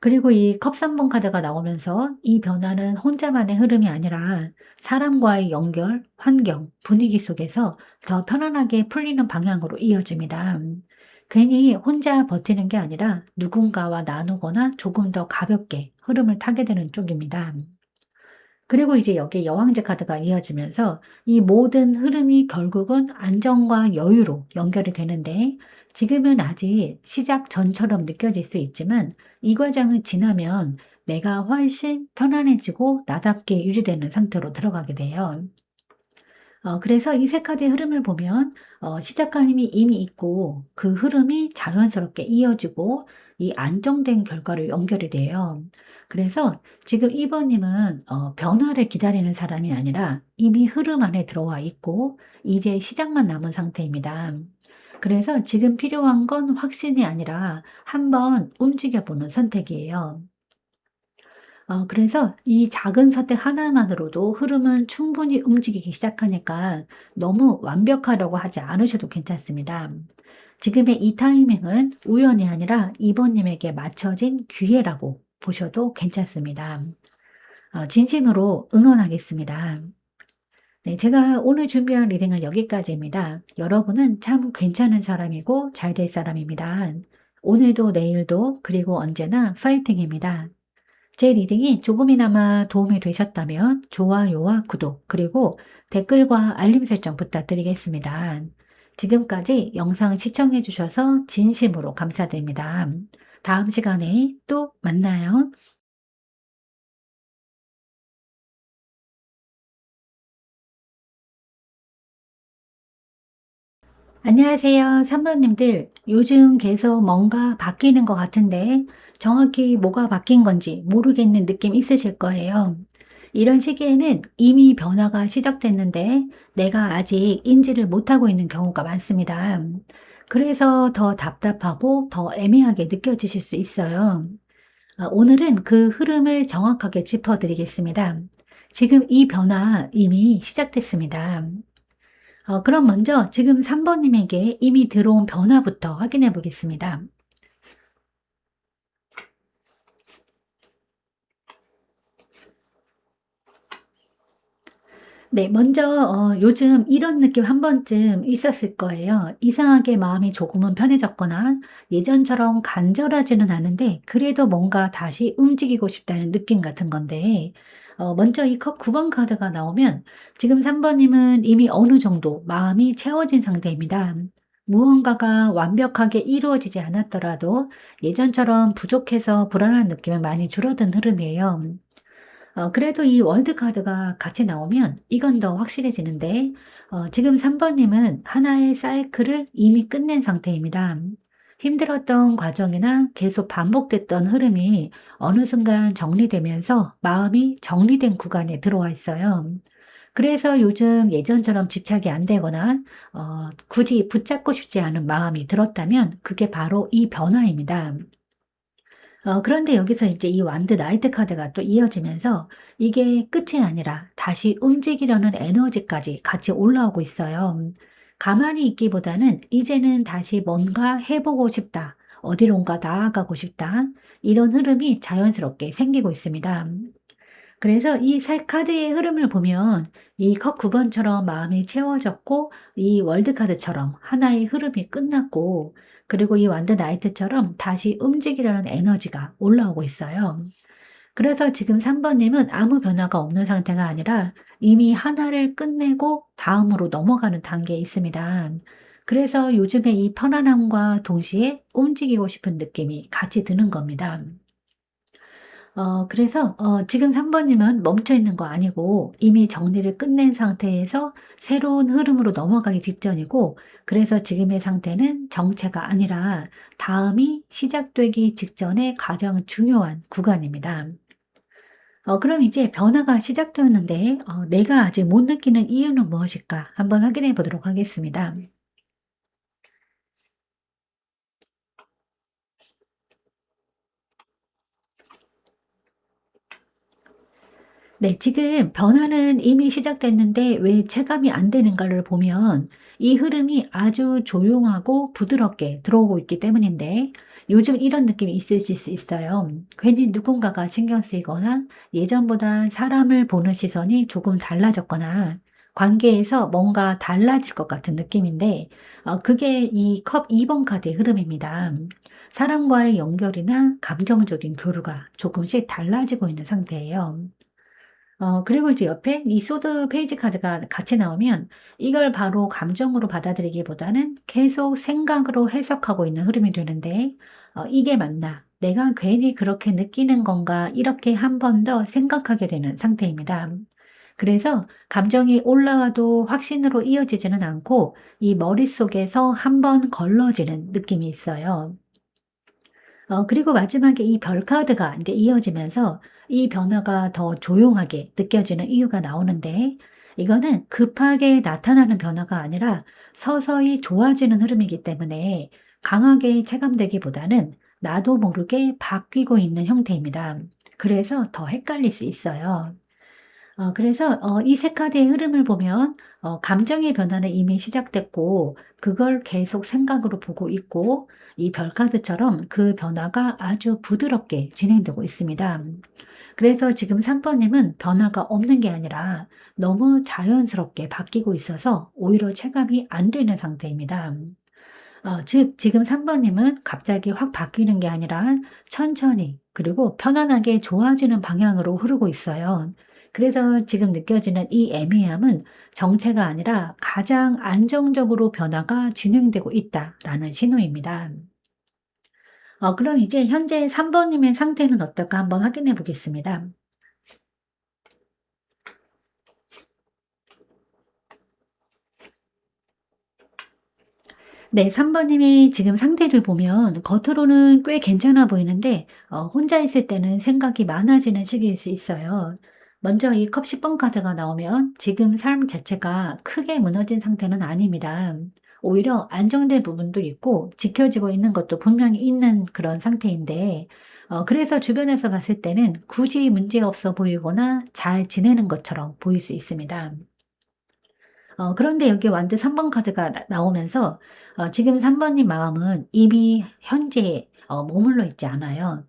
그리고 이 컵 3번 카드가 나오면서 이 변화는 혼자만의 흐름이 아니라 사람과의 연결, 환경, 분위기 속에서 더 편안하게 풀리는 방향으로 이어집니다. 괜히 혼자 버티는 게 아니라 누군가와 나누거나 조금 더 가볍게 흐름을 타게 되는 쪽입니다. 그리고 이제 여기에 여왕제 카드가 이어지면서 이 모든 흐름이 결국은 안정과 여유로 연결이 되는데, 지금은 아직 시작 전처럼 느껴질 수 있지만 이 과정을 지나면 내가 훨씬 편안해지고 나답게 유지되는 상태로 들어가게 돼요. 그래서 이 세 카드의 흐름을 보면 시작할 힘이 이미 있고 그 흐름이 자연스럽게 이어지고 이 안정된 결과로 연결이 돼요. 그래서 지금 2 번님은 변화를 기다리는 사람이 아니라 이미 흐름 안에 들어와 있고 이제 시작만 남은 상태입니다. 그래서 지금 필요한 건 확신이 아니라 한번 움직여 보는 선택이에요. 그래서 이 작은 선택 하나만으로도 흐름은 충분히 움직이기 시작하니까 너무 완벽하려고 하지 않으셔도 괜찮습니다. 지금의 이 타이밍은 우연이 아니라 이번님에게 맞춰진 기회라고 보셔도 괜찮습니다. 진심으로 응원하겠습니다. 네, 제가 오늘 준비한 리딩은 여기까지입니다. 여러분은 참 괜찮은 사람이고 잘 될 사람입니다. 오늘도 내일도 그리고 언제나 파이팅입니다. 제 리딩이 조금이나마 도움이 되셨다면 좋아요와 구독 그리고 댓글과 알림 설정 부탁드리겠습니다. 지금까지 영상 시청해 주셔서 진심으로 감사드립니다. 다음 시간에 또 만나요. 안녕하세요. 3번님들. 요즘 계속 뭔가 바뀌는 것 같은데 정확히 뭐가 바뀐 건지 모르겠는 느낌 있으실 거예요. 이런 시기에는 이미 변화가 시작됐는데 내가 아직 인지를 못하고 있는 경우가 많습니다. 그래서 더 답답하고 더 애매하게 느껴지실 수 있어요. 오늘은 그 흐름을 정확하게 짚어드리겠습니다. 지금 이 변화 이미 시작됐습니다. 그럼 먼저 지금 3번님에게 이미 들어온 변화부터 확인해 보겠습니다. 네, 먼저 요즘 이런 느낌 한 번쯤 있었을 거예요. 이상하게 마음이 조금은 편해졌거나 예전처럼 간절하지는 않은데 그래도 뭔가 다시 움직이고 싶다는 느낌 같은 건데 먼저 이 컵 9번 카드가 나오면 지금 3번님은 이미 어느 정도 마음이 채워진 상태입니다. 무언가가 완벽하게 이루어지지 않았더라도 예전처럼 부족해서 불안한 느낌은 많이 줄어든 흐름이에요. 그래도 이 월드 카드가 같이 나오면 이건 더 확실해지는데 지금 3번님은 하나의 사이클을 이미 끝낸 상태입니다. 힘들었던 과정이나 계속 반복됐던 흐름이 어느 순간 정리되면서 마음이 정리된 구간에 들어와 있어요. 그래서 요즘 예전처럼 집착이 안 되거나 굳이 붙잡고 싶지 않은 마음이 들었다면 그게 바로 이 변화입니다. 그런데 여기서 이제 이 완드 나이트 카드가 또 이어지면서 이게 끝이 아니라 다시 움직이려는 에너지까지 같이 올라오고 있어요. 가만히 있기보다는 이제는 다시 뭔가 해보고 싶다. 어디론가 나아가고 싶다. 이런 흐름이 자연스럽게 생기고 있습니다. 그래서 이 사 카드의 흐름을 보면 이 컵 9 번처럼 마음이 채워졌고 이 월드 카드처럼 하나의 흐름이 끝났고 그리고 이 완드 나이트처럼 다시 움직이려는 에너지가 올라오고 있어요. 그래서 지금 3 번님은 아무 변화가 없는 상태가 아니라 이미 하나를 끝내고 다음으로 넘어가는 단계에 있습니다. 그래서 요즘에 이 편안함과 동시에 움직이고 싶은 느낌이 같이 드는 겁니다. 그래서 지금 3 번님은 멈춰 있는 거 아니고 이미 정리를 끝낸 상태에서 새로운 흐름으로 넘어가기 직전이고 그래서 지금의 상태는 정체가 아니라 다음이 시작되기 직전의 가장 중요한 구간입니다. 그럼 이제 변화가 시작되었는데 내가 아직 못 느끼는 이유는 무엇일까? 한번 확인해 보도록 하겠습니다. 네. 지금 변화는 이미 시작됐는데 왜 체감이 안 되는가를 보면 이 흐름이 아주 조용하고 부드럽게 들어오고 있기 때문인데 요즘 이런 느낌이 있으실 수 있어요. 괜히 누군가가 신경 쓰이거나 예전보다 사람을 보는 시선이 조금 달라졌거나 관계에서 뭔가 달라질 것 같은 느낌인데 그게 이 컵 2번 카드의 흐름입니다. 사람과의 연결이나 감정적인 교류가 조금씩 달라지고 있는 상태예요. 그리고 이제 옆에 이 소드 페이지 카드가 같이 나오면 이걸 바로 감정으로 받아들이기보다는 계속 생각으로 해석하고 있는 흐름이 되는데 '이게 맞나? 내가 괜히 그렇게 느끼는 건가?' 이렇게 한 번 더 생각하게 되는 상태입니다. 그래서 감정이 올라와도 확신으로 이어지지는 않고 이 머릿속에서 한 번 걸러지는 느낌이 있어요. 그리고 마지막에 이 별 카드가 이제 이어지면서 이 변화가 더 조용하게 느껴지는 이유가 나오는데 이거는 급하게 나타나는 변화가 아니라 서서히 좋아지는 흐름이기 때문에 강하게 체감되기보다는 나도 모르게 바뀌고 있는 형태입니다. 그래서 더 헷갈릴 수 있어요. 그래서 이 세 카드의 흐름을 보면 감정의 변화는 이미 시작됐고 그걸 계속 생각으로 보고 있고 이 별 카드처럼 그 변화가 아주 부드럽게 진행되고 있습니다. 그래서 지금 3 번님은 변화가 없는 게 아니라 너무 자연스럽게 바뀌고 있어서 오히려 체감이 안 되는 상태입니다. 즉 지금 3 번님은 갑자기 확 바뀌는 게 아니라 천천히 그리고 편안하게 좋아지는 방향으로 흐르고 있어요. 그래서 지금 느껴지는 이 애매함은 정체가 아니라 가장 안정적으로 변화가 진행되고 있다라는 신호입니다. 그럼 이제 현재 3 번님의 상태는 어떨까 한번 확인해 보겠습니다. 네. 3 번님의 지금 상태를 보면 겉으로는 꽤 괜찮아 보이는데 혼자 있을 때는 생각이 많아지는 시기일 수 있어요. 먼저 이 컵 10번 카드가 나오면 지금 삶 자체가 크게 무너진 상태는 아닙니다. 오히려 안정된 부분도 있고 지켜지고 있는 것도 분명히 있는 그런 상태인데 그래서 주변에서 봤을 때는 굳이 문제없어 보이거나 잘 지내는 것처럼 보일 수 있습니다. 그런데 여기 완드 3번 카드가 나오면서 지금 3 번님 마음은 이미 현재에 머물러 있지 않아요.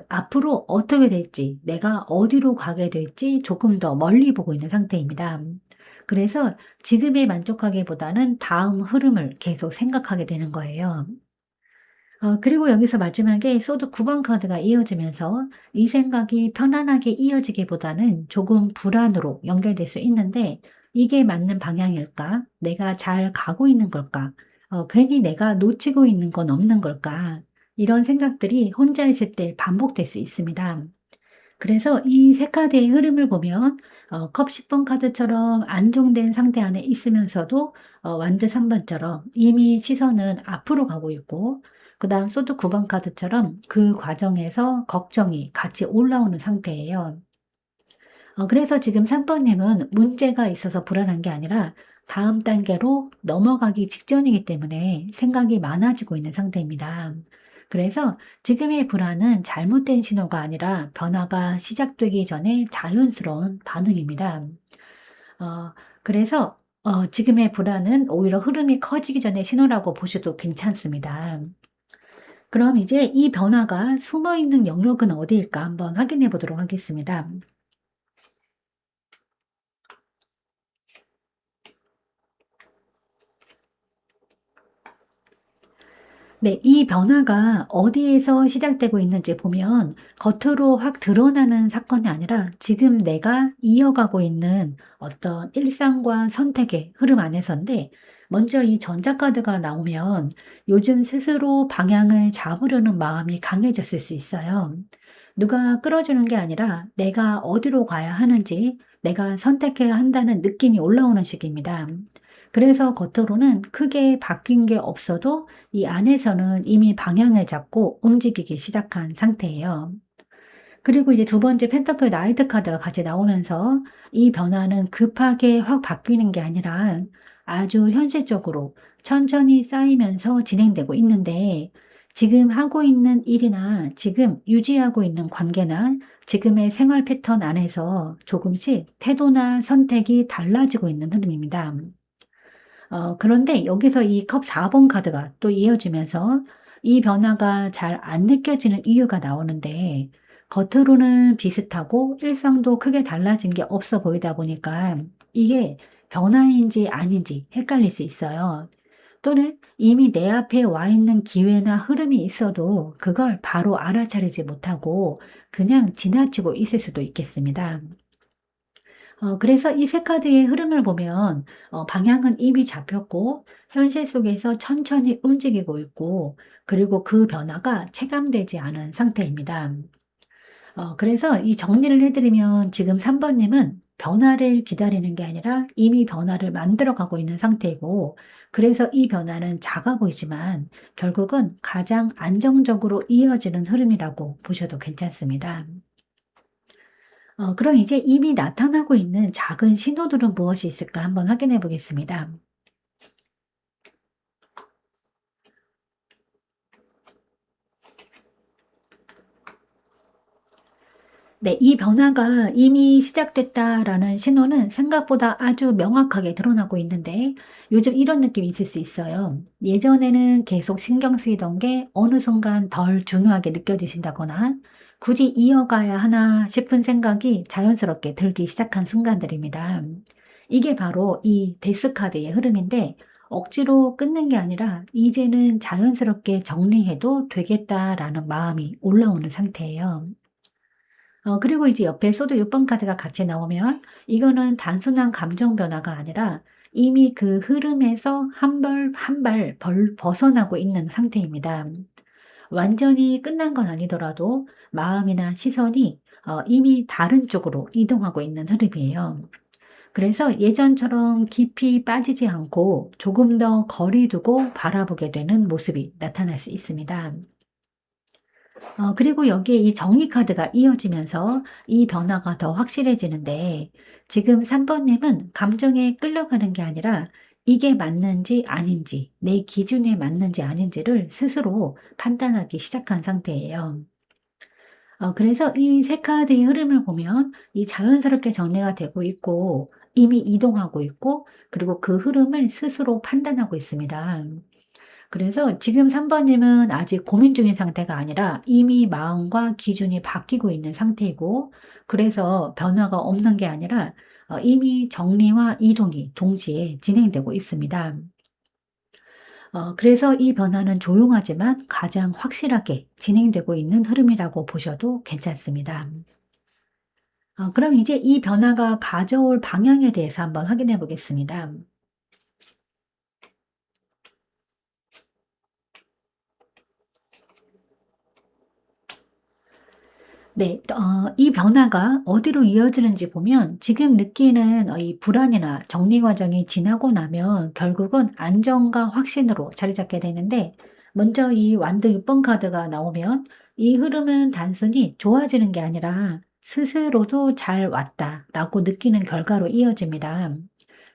앞으로 어떻게 될지, 내가 어디로 가게 될지 조금 더 멀리 보고 있는 상태입니다. 그래서 지금에 만족하기보다는 다음 흐름을 계속 생각하게 되는 거예요. 그리고 여기서 마지막에 소드 9번 카드가 이어지면서 이 생각이 편안하게 이어지기보다는 조금 불안으로 연결될 수 있는데 '이게 맞는 방향일까? 내가 잘 가고 있는 걸까? 괜히 내가 놓치고 있는 건 없는 걸까?' 이런 생각들이 혼자 있을 때 반복될 수 있습니다. 그래서 이 세 카드의 흐름을 보면 컵 10번 카드처럼 안정된 상태 안에 있으면서도 완드 3 번처럼 이미 시선은 앞으로 가고 있고 그다음 소드 9번 카드처럼 그 과정에서 걱정이 같이 올라오는 상태예요. 그래서 지금 3 번님은 문제가 있어서 불안한 게 아니라 다음 단계로 넘어가기 직전이기 때문에 생각이 많아지고 있는 상태입니다. 그래서 지금의 불안은 잘못된 신호가 아니라 변화가 시작되기 전에 자연스러운 반응입니다. 그래서 지금의 불안은 오히려 흐름이 커지기 전의 신호라고 보셔도 괜찮습니다. 그럼 이제 이 변화가 숨어 있는 영역은 어디일까 한번 확인해 보도록 하겠습니다. 네. 이 변화가 어디에서 시작되고 있는지 보면 겉으로 확 드러나는 사건이 아니라 지금 내가 이어가고 있는 어떤 일상과 선택의 흐름 안에서인데 먼저 이 전자카드가 나오면 요즘 스스로 방향을 잡으려는 마음이 강해졌을 수 있어요. 누가 끌어주는 게 아니라 내가 어디로 가야 하는지 내가 선택해야 한다는 느낌이 올라오는 시기입니다. 그래서 겉으로는 크게 바뀐 게 없어도 이 안에서는 이미 방향을 잡고 움직이기 시작한 상태예요. 그리고 이제 두 번째 펜타클 나이트 카드가 같이 나오면서 이 변화는 급하게 확 바뀌는 게 아니라 아주 현실적으로 천천히 쌓이면서 진행되고 있는데 지금 하고 있는 일이나 지금 유지하고 있는 관계나 지금의 생활 패턴 안에서 조금씩 태도나 선택이 달라지고 있는 흐름입니다. 그런데 여기서 이 컵 4번 카드가 또 이어지면서 이 변화가 잘 안 느껴지는 이유가 나오는데 겉으로는 비슷하고 일상도 크게 달라진 게 없어 보이다 보니까 이게 변화인지 아닌지 헷갈릴 수 있어요. 또는 이미 내 앞에 와 있는 기회나 흐름이 있어도 그걸 바로 알아차리지 못하고 그냥 지나치고 있을 수도 있겠습니다. 그래서 이 세 카드의 흐름을 보면 방향은 이미 잡혔고 현실 속에서 천천히 움직이고 있고 그리고 그 변화가 체감되지 않은 상태입니다. 그래서 이 정리를 해 드리면 지금 3 번님은 변화를 기다리는 게 아니라 이미 변화를 만들어 가고 있는 상태이고 그래서 이 변화는 작아 보이지만 결국은 가장 안정적으로 이어지는 흐름이라고 보셔도 괜찮습니다. 그럼 이제 이미 나타나고 있는 작은 신호들은 무엇이 있을까 한번 확인해 보겠습니다. 네, 이 변화가 이미 시작됐다라는 신호는 생각보다 아주 명확하게 드러나고 있는데 요즘 이런 느낌이 있을 수 있어요. 예전에는 계속 신경 쓰이던 게 어느 순간 덜 중요하게 느껴지신다거나 굳이 이어가야 하나 싶은 생각이 자연스럽게 들기 시작한 순간들입니다. 이게 바로 이 데스카드의 흐름인데 억지로 끊는 게 아니라 이제는 자연스럽게 정리해도 되겠다라는 마음이 올라오는 상태예요. 그리고 이제 옆에 소드 6번 카드가 같이 나오면 이거는 단순한 감정 변화가 아니라 이미 그 흐름에서 한 발 한 발 벌 벗어나고 있는 상태입니다. 완전히 끝난 건 아니더라도 마음이나 시선이 이미 다른 쪽으로 이동하고 있는 흐름이에요. 그래서 예전처럼 깊이 빠지지 않고 조금 더 거리 두고 바라보게 되는 모습이 나타날 수 있습니다. 그리고 여기에 이 정의 카드가 이어지면서 이 변화가 더 확실해지는데 지금 3 번님은 감정에 끌려가는 게 아니라 이게 맞는지 아닌지 내 기준에 맞는지 아닌지를 스스로 판단하기 시작한 상태예요. 그래서 이 세 카드의 흐름을 보면 이 자연스럽게 정리가 되고 있고 이미 이동하고 있고 그리고 그 흐름을 스스로 판단하고 있습니다. 그래서 지금 3 번님은 아직 고민 중인 상태가 아니라 이미 마음과 기준이 바뀌고 있는 상태이고 그래서 변화가 없는 게 아니라 이미 정리와 이동이 동시에 진행되고 있습니다. 그래서 이 변화는 조용하지만 가장 확실하게 진행되고 있는 흐름이라고 보셔도 괜찮습니다. 그럼 이제 이 변화가 가져올 방향에 대해서 한번 확인해 보겠습니다. 네. 이 변화가 어디로 이어지는지 보면 지금 느끼는 이 불안이나 정리 과정이 지나고 나면 결국은 안정과 확신으로 자리 잡게 되는데 먼저 이 완드 6번 카드가 나오면 이 흐름은 단순히 좋아지는 게 아니라 스스로도 '잘 왔다.'라고 느끼는 결과로 이어집니다.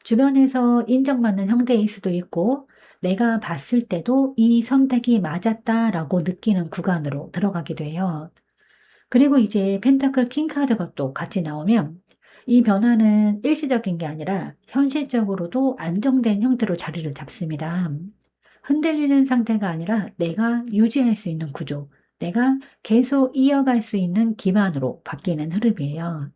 주변에서 인정받는 형태일 수도 있고 '내가 봤을 때도 이 선택이 맞았다.'라고 느끼는 구간으로 들어가게 돼요. 그리고 이제 펜타클 킹 카드가 또 같이 나오면 이 변화는 일시적인 게 아니라 현실적으로도 안정된 형태로 자리를 잡습니다. 흔들리는 상태가 아니라 내가 유지할 수 있는 구조, 내가 계속 이어갈 수 있는 기반으로 바뀌는 흐름이에요.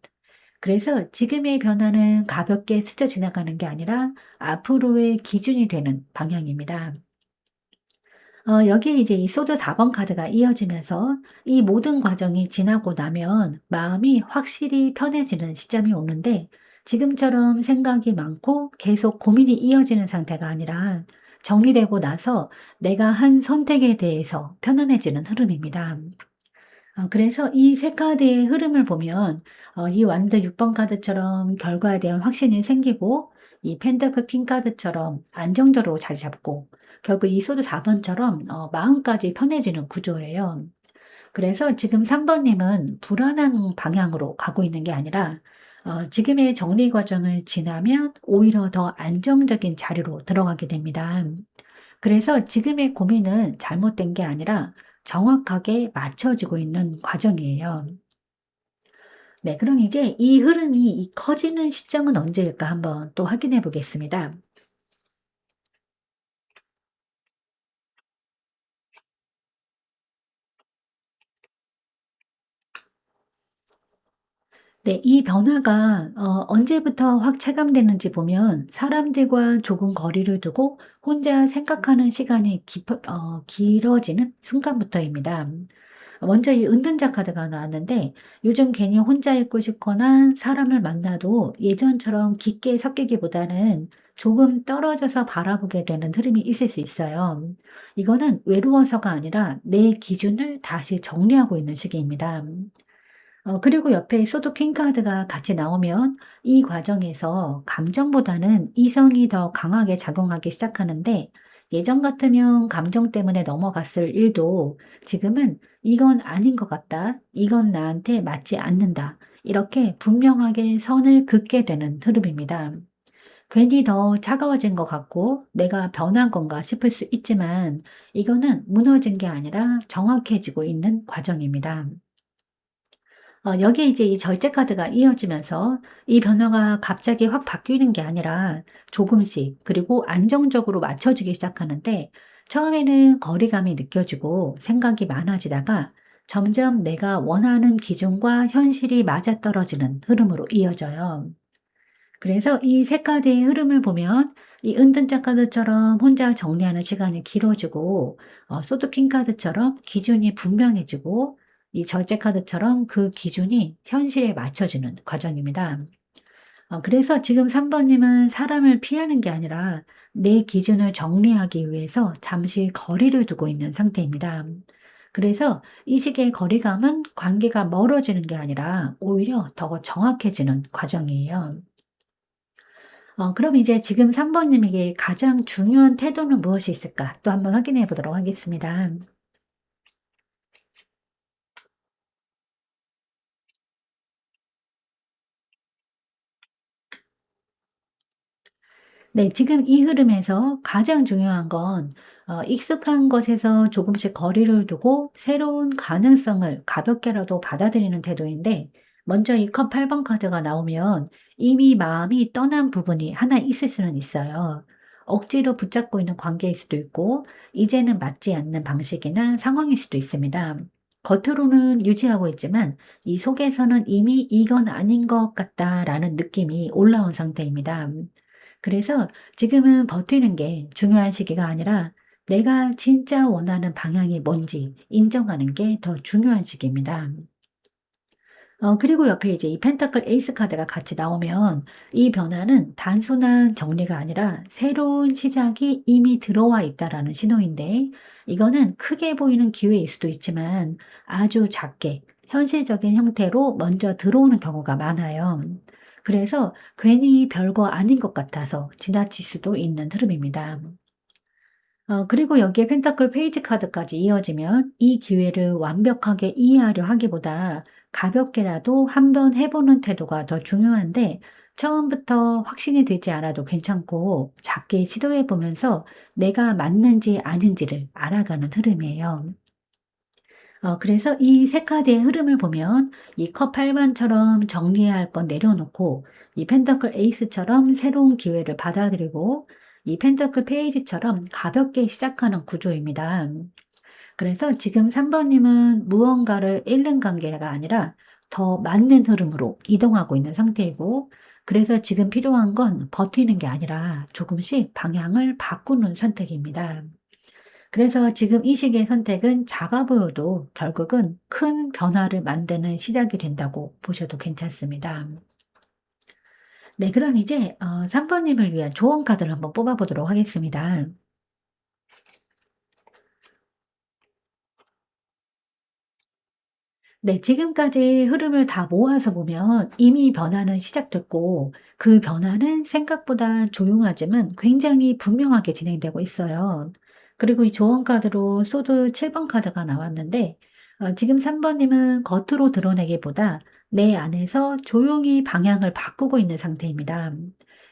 그래서 지금의 변화는 가볍게 스쳐 지나가는 게 아니라 앞으로의 기준이 되는 방향입니다. 여기에 이제 이 소드 4번 카드가 이어지면서 이 모든 과정이 지나고 나면 마음이 확실히 편해지는 시점이 오는데 지금처럼 생각이 많고 계속 고민이 이어지는 상태가 아니라 정리되고 나서 내가 한 선택에 대해서 편안해지는 흐름입니다. 그래서 이 세 카드의 흐름을 보면 이 완드 6번 카드처럼 결과에 대한 확신이 생기고 이 펜타클 퀸 카드처럼 안정적으로 자리 잡고 결국 이 소드 4 번처럼 마음까지 편해지는 구조예요. 그래서 지금 3 번님은 불안한 방향으로 가고 있는 게 아니라 지금의 정리 과정을 지나면 오히려 더 안정적인 자리로 들어가게 됩니다. 그래서 지금의 고민은 잘못된 게 아니라 정확하게 맞춰지고 있는 과정이에요. 네, 그럼 이제 이 흐름이 이 커지는 시점은 언제일까 한번 또 확인해 보겠습니다. 네, 이 변화가 언제부터 확 체감되는지 보면 사람들과 조금 거리를 두고 혼자 생각하는 시간이 길어지는 순간부터입니다. 먼저 이 은둔자 카드가 나왔는데 요즘 괜히 혼자 있고 싶거나 사람을 만나도 예전처럼 깊게 섞이기보다는 조금 떨어져서 바라보게 되는 흐름이 있을 수 있어요. 이거는 외로워서가 아니라 내 기준을 다시 정리하고 있는 시기입니다. 그리고 옆에 소드 퀸 카드가 같이 나오면 이 과정에서 감정보다는 이성이 더 강하게 작용하기 시작하는데 예전 같으면 감정 때문에 넘어갔을 일도 지금은 '이건 아닌 것 같다. 이건 나한테 맞지 않는다.' 이렇게 분명하게 선을 긋게 되는 흐름입니다. 괜히 더 차가워진 것 같고 내가 변한 건가 싶을 수 있지만 이거는 무너진 게 아니라 정확해지고 있는 과정입니다. 여기에 이제 이 절제 카드가 이어지면서 이 변화가 갑자기 확 바뀌는 게 아니라 조금씩 그리고 안정적으로 맞춰지기 시작하는데 처음에는 거리감이 느껴지고 생각이 많아지다가 점점 내가 원하는 기준과 현실이 맞아떨어지는 흐름으로 이어져요. 그래서 이 세 카드의 흐름을 보면 이 은둔자 카드처럼 혼자 정리하는 시간이 길어지고 소드킹 카드처럼 기준이 분명해지고 이 절제 카드처럼 그 기준이 현실에 맞춰지는 과정입니다. 그래서 지금 3 번님은 사람을 피하는 게 아니라 내 기준을 정리하기 위해서 잠시 거리를 두고 있는 상태입니다. 그래서 이 시기의 거리감은 관계가 멀어지는 게 아니라 오히려 더 정확해지는 과정이에요. 그럼 이제 지금 3 번님에게 가장 중요한 태도는 무엇이 있을까? 또 한번 확인해 보도록 하겠습니다. 네. 지금 이 흐름에서 가장 중요한 건 익숙한 것에서 조금씩 거리를 두고 새로운 가능성을 가볍게라도 받아들이는 태도인데 먼저 이 컵 8번 카드가 나오면 이미 마음이 떠난 부분이 하나 있을 수는 있어요. 억지로 붙잡고 있는 관계일 수도 있고 이제는 맞지 않는 방식이나 상황일 수도 있습니다. 겉으로는 유지하고 있지만 이 속에서는 이미 '이건 아닌 것 같다.'라는 느낌이 올라온 상태입니다. 그래서 지금은 버티는 게 중요한 시기가 아니라 내가 진짜 원하는 방향이 뭔지 인정하는 게 더 중요한 시기입니다. 그리고 옆에 이제 이 펜타클 에이스 카드가 같이 나오면 이 변화는 단순한 정리가 아니라 새로운 시작이 이미 들어와 있다라는 신호인데 이거는 크게 보이는 기회일 수도 있지만 아주 작게 현실적인 형태로 먼저 들어오는 경우가 많아요. 그래서 괜히 별거 아닌 것 같아서 지나칠 수도 있는 흐름입니다. 그리고 여기에 펜타클 페이지 카드까지 이어지면 이 기회를 완벽하게 이해하려 하기보다 가볍게라도 한번 해 보는 태도가 더 중요한데 처음부터 확신이 들지 않아도 괜찮고 작게 시도해 보면서 내가 맞는지 아닌지를 알아가는 흐름이에요. 그래서 이 세 카드의 흐름을 보면 이 컵 8 번처럼 정리해야 할 건 내려놓고 이 펜터클 에이스처럼 새로운 기회를 받아들이고 이 펜터클 페이지처럼 가볍게 시작하는 구조입니다. 그래서 지금 3 번님은 무언가를 잃는 관계가 아니라 더 맞는 흐름으로 이동하고 있는 상태이고 그래서 지금 필요한 건 버티는 게 아니라 조금씩 방향을 바꾸는 선택입니다. 그래서 지금 이 시기의 선택은 작아 보여도 결국은 큰 변화를 만드는 시작이 된다고 보셔도 괜찮습니다. 네, 그럼 이제 3 번님을 위한 조언 카드를 한번 뽑아 보도록 하겠습니다. 네. 지금까지 흐름을 다 모아서 보면 이미 변화는 시작됐고 그 변화는 생각보다 조용하지만 굉장히 분명하게 진행되고 있어요. 그리고 이 조언 카드로 소드 7번 카드가 나왔는데 지금 3 번님은 겉으로 드러내기보다 내 안에서 조용히 방향을 바꾸고 있는 상태입니다.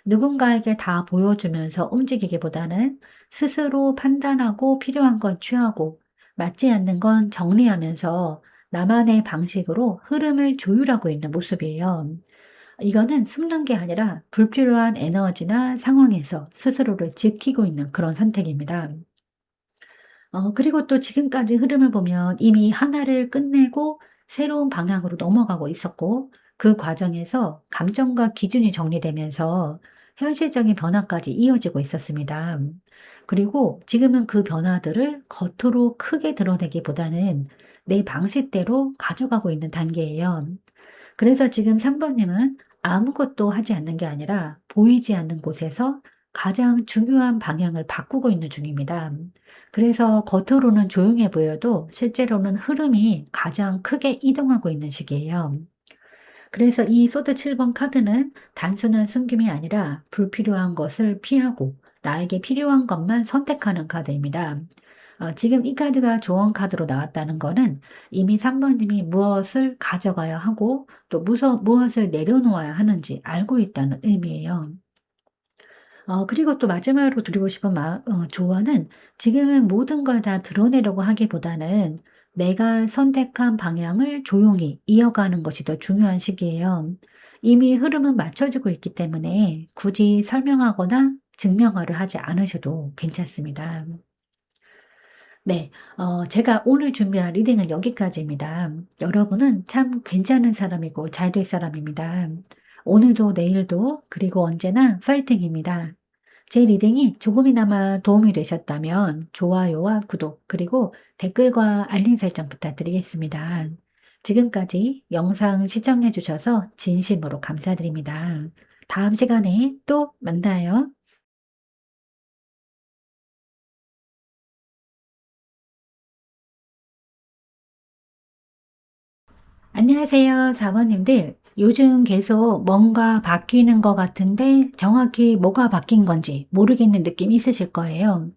누군가에게 다 보여주면서 움직이기보다는 스스로 판단하고 필요한 건 취하고 맞지 않는 건 정리하면서 나만의 방식으로 흐름을 조율하고 있는 모습이에요. 이거는 숨는 게 아니라 불필요한 에너지나 상황에서 스스로를 지키고 있는 그런 선택입니다. 그리고 또 지금까지 흐름을 보면 이미 하나를 끝내고 새로운 방향으로 넘어가고 있었고 그 과정에서 감정과 기준이 정리되면서 현실적인 변화까지 이어지고 있었습니다. 그리고 지금은 그 변화들을 겉으로 크게 드러내기보다는 내 방식대로 가져가고 있는 단계예요. 그래서 지금 3 번님은 아무것도 하지 않는 게 아니라 보이지 않는 곳에서 가장 중요한 방향을 바꾸고 있는 중입니다. 그래서 겉으로는 조용해 보여도 실제로는 흐름이 가장 크게 이동하고 있는 시기예요. 그래서 이 소드 7번 카드는 단순한 숨김이 아니라 불필요한 것을 피하고 나에게 필요한 것만 선택하는 카드입니다. 지금 이 카드가 조언 카드로 나왔다는 거는 이미 3 번님이 무엇을 가져가야 하고 또 무엇을 내려놓아야 하는지 알고 있다는 의미예요. 그리고 또 마지막으로 드리고 싶은 조언은 지금은 모든 걸 다 드러내려고 하기보다는 내가 선택한 방향을 조용히 이어가는 것이 더 중요한 시기예요. 이미 흐름은 맞춰지고 있기 때문에 굳이 설명하거나 증명화를 하지 않으셔도 괜찮습니다. 네. 제가 오늘 준비한 리딩은 여기까지입니다. 여러분은 참 괜찮은 사람이고 잘 될 사람입니다. 오늘도 내일도 그리고 언제나 파이팅입니다. 제 리딩이 조금이나마 도움이 되셨다면 좋아요와 구독 그리고 댓글과 알림 설정 부탁드리겠습니다. 지금까지 영상 시청해 주셔서 진심으로 감사드립니다. 다음 시간에 또 만나요. 안녕하세요, 사모님들. 요즘 계속 뭔가 바뀌는 것 같은데 정확히 뭐가 바뀐 건지 모르겠는 느낌 있으실 거예요.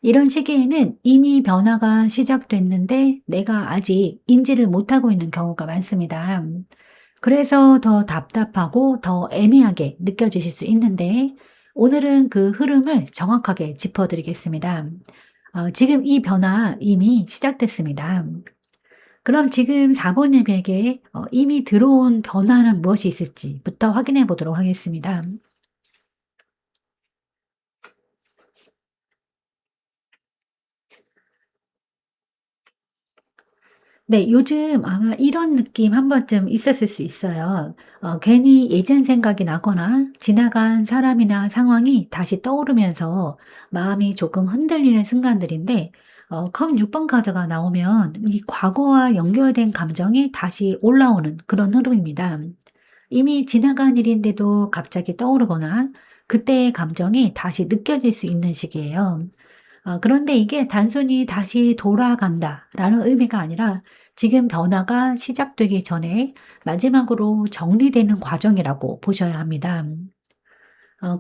이런 시기에는 이미 변화가 시작됐는데 내가 아직 인지를 못하고 있는 경우가 많습니다. 그래서 더 답답하고 더 애매하게 느껴지실 수 있는데 오늘은 그 흐름을 정확하게 짚어드리겠습니다. 지금 이 변화 이미 시작됐습니다. 그럼 지금 4 번님에게 이미 들어온 변화는 무엇이 있을지부터 확인해 보도록 하겠습니다. 네. 요즘 아마 이런 느낌 한 번쯤 있었을 수 있어요. 괜히 예전 생각이 나거나 지나간 사람이나 상황이 다시 떠오르면서 마음이 조금 흔들리는 순간들인데 컵 6번 카드가 나오면 이 과거와 연결된 감정이 다시 올라오는 그런 흐름입니다. 이미 지나간 일인데도 갑자기 떠오르거나 그때의 감정이 다시 느껴질 수 있는 시기예요. 그런데 이게 단순히 '다시 돌아간다.'라는 의미가 아니라 지금 변화가 시작되기 전에 마지막으로 정리되는 과정이라고 보셔야 합니다.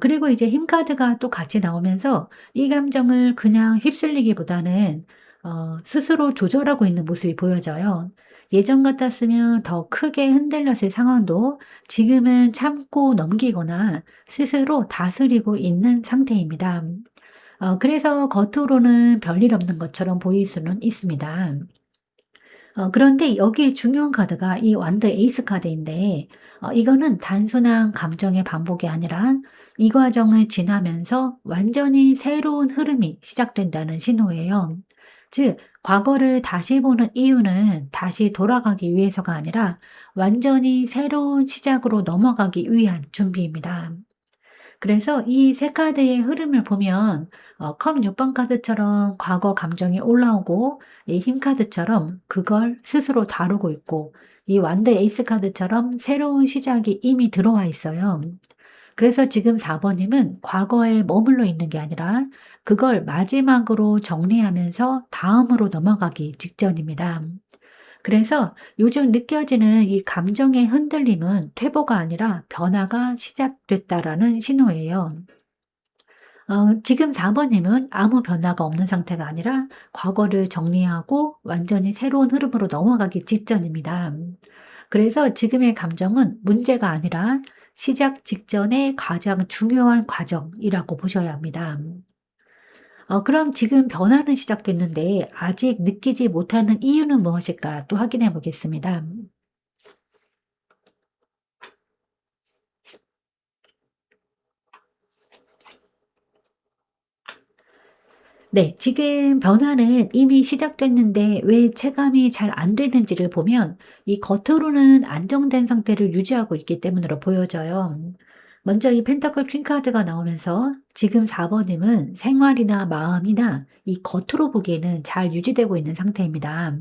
그리고 이제 힘 카드가 또 같이 나오면서 이 감정을 그냥 휩쓸리기보다는 스스로 조절하고 있는 모습이 보여져요. 예전 같았으면 더 크게 흔들렸을 상황도 지금은 참고 넘기거나 스스로 다스리고 있는 상태입니다. 그래서 겉으로는 별일 없는 것처럼 보일 수는 있습니다. 그런데 여기에 중요한 카드가 이 완드 에이스 카드인데 이거는 단순한 감정의 반복이 아니라 이 과정을 지나면서 완전히 새로운 흐름이 시작된다는 신호예요. 즉 과거를 다시 보는 이유는 다시 돌아가기 위해서가 아니라 완전히 새로운 시작으로 넘어가기 위한 준비입니다. 그래서 이 세 카드의 흐름을 보면 컵 6번 카드처럼 과거 감정이 올라오고 이 힘 카드처럼 그걸 스스로 다루고 있고 이 완드 에이스 카드처럼 새로운 시작이 이미 들어와 있어요. 그래서 지금 4 번님은 과거에 머물러 있는 게 아니라 그걸 마지막으로 정리하면서 다음으로 넘어가기 직전입니다. 그래서 요즘 느껴지는 이 감정의 흔들림은 퇴보가 아니라 변화가 시작됐다라는 신호예요. 지금 4 번님은 아무 변화가 없는 상태가 아니라 과거를 정리하고 완전히 새로운 흐름으로 넘어가기 직전입니다. 그래서 지금의 감정은 문제가 아니라 시작 직전의 가장 중요한 과정이라고 보셔야 합니다. 그럼 지금 변화는 시작됐는데 아직 느끼지 못하는 이유는 무엇일까 또 확인해 보겠습니다. 네. 지금 변화는 이미 시작됐는데 왜 체감이 잘 안 되는지를 보면 이 겉으로는 안정된 상태를 유지하고 있기 때문으로 보여져요. 먼저 이 펜타클 퀸 카드가 나오면서 지금 4 번님은 생활이나 마음이나 이 겉으로 보기에는 잘 유지되고 있는 상태입니다.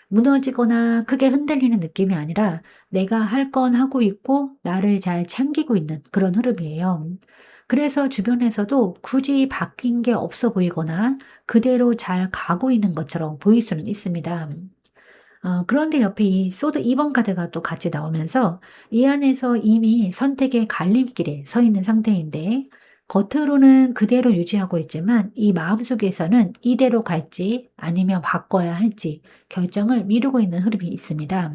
무너지거나 크게 흔들리는 느낌이 아니라 내가 할 건 하고 있고 나를 잘 챙기고 있는 그런 흐름이에요. 그래서 주변에서도 굳이 바뀐 게 없어 보이거나 그대로 잘 가고 있는 것처럼 보일 수는 있습니다. 그런데 옆에 이 소드 2번 카드가 또 같이 나오면서 이 안에서 이미 선택의 갈림길에 서 있는 상태인데 겉으로는 그대로 유지하고 있지만 이 마음속에서는 이대로 갈지 아니면 바꿔야 할지 결정을 미루고 있는 흐름이 있습니다.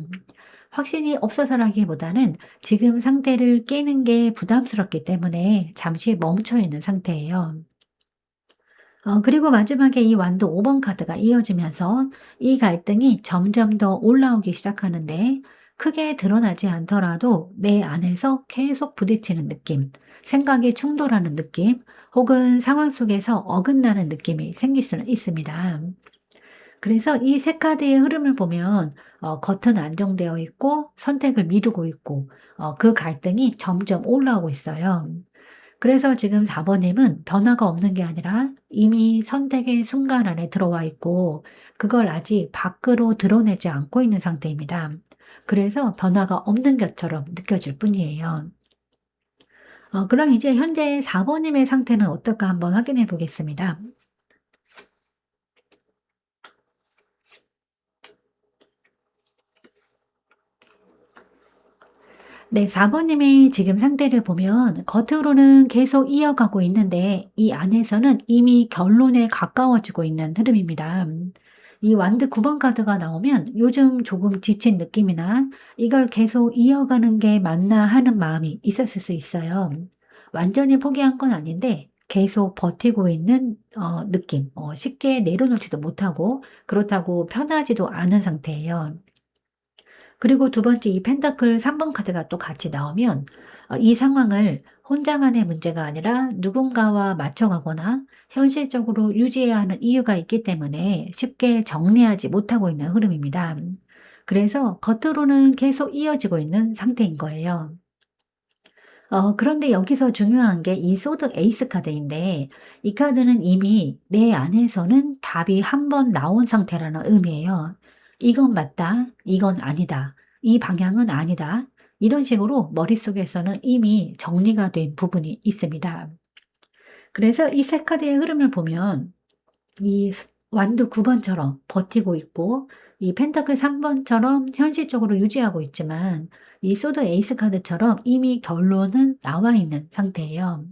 확신이 없어서라기보다는 지금 상태를 깨는 게 부담스럽기 때문에 잠시 멈춰 있는 상태예요. 그리고 마지막에 이 완도 5번 카드가 이어지면서 이 갈등이 점점 더 올라오기 시작하는데 크게 드러나지 않더라도 내 안에서 계속 부딪히는 느낌, 생각이 충돌하는 느낌, 혹은 상황 속에서 어긋나는 느낌이 생길 수는 있습니다. 그래서 이 세 카드의 흐름을 보면 겉은 안정되어 있고 선택을 미루고 있고 그 갈등이 점점 올라오고 있어요. 그래서 지금 4 번님은 변화가 없는 게 아니라 이미 선택의 순간 안에 들어와 있고 그걸 아직 밖으로 드러내지 않고 있는 상태입니다. 그래서 변화가 없는 것처럼 느껴질 뿐이에요. 그럼 이제 현재 4 번님의 상태는 어떨까 한번 확인해 보겠습니다. 네, 4 번님의 지금 상태를 보면 겉으로는 계속 이어가고 있는데 이 안에서는 이미 결론에 가까워지고 있는 흐름입니다. 이 완드 9번 카드가 나오면 요즘 조금 지친 느낌이나 이걸 계속 이어가는 게 맞나 하는 마음이 있었을 수 있어요. 완전히 포기한 건 아닌데 계속 버티고 있는 느낌. 쉽게 내려놓지도 못하고 그렇다고 편하지도 않은 상태예요. 그리고 두 번째 이 펜타클 3번 카드가 또 같이 나오면 이 상황을 혼자만의 문제가 아니라 누군가와 맞춰가거나 현실적으로 유지해야 하는 이유가 있기 때문에 쉽게 정리하지 못하고 있는 흐름입니다. 그래서 겉으로는 계속 이어지고 있는 상태인 거예요. 그런데 여기서 중요한 게 이 소드 에이스 카드인데 이 카드는 이미 내 안에서는 답이 한 번 나온 상태라는 의미예요. '이건 맞다. 이건 아니다. 이 방향은 아니다.' 이런 식으로 머릿속에서는 이미 정리가 된 부분이 있습니다. 그래서 이 세 카드의 흐름을 보면 이 완도 9 번처럼 버티고 있고 이 펜타클 3 번처럼 현실적으로 유지하고 있지만 이 소드 에이스 카드처럼 이미 결론은 나와 있는 상태예요.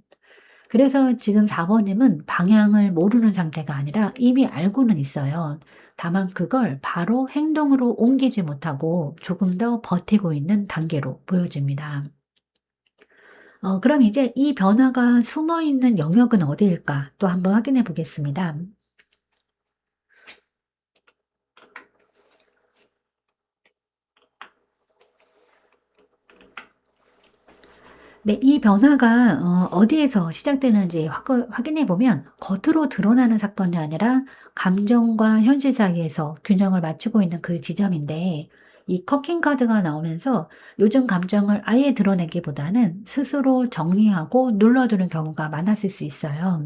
그래서 지금 4 번님은 방향을 모르는 상태가 아니라 이미 알고는 있어요. 다만 그걸 바로 행동으로 옮기지 못하고 조금 더 버티고 있는 단계로 보여집니다. 그럼 이제 이 변화가 숨어 있는 영역은 어디일까? 또 한번 확인해 보겠습니다. 네. 이 변화가 어디에서 시작되는지 확인해 보면 겉으로 드러나는 사건이 아니라 감정과 현실 사이에서 균형을 맞추고 있는 그 지점인데 이 커킹 카드가 나오면서 요즘 감정을 아예 드러내기보다는 스스로 정리하고 눌러두는 경우가 많았을 수 있어요.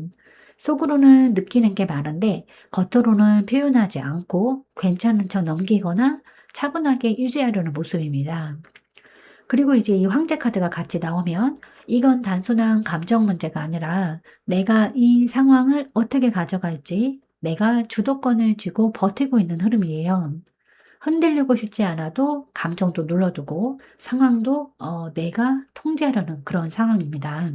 속으로는 느끼는 게 많은데 겉으로는 표현하지 않고 괜찮은 척 넘기거나 차분하게 유지하려는 모습입니다. 그리고 이제 이 황제 카드가 같이 나오면 이건 단순한 감정 문제가 아니라 내가 이 상황을 어떻게 가져갈지 내가 주도권을 쥐고 버티고 있는 흐름이에요. 흔들리고 싶지 않아도 감정도 눌러두고 상황도 내가 통제하려는 그런 상황입니다.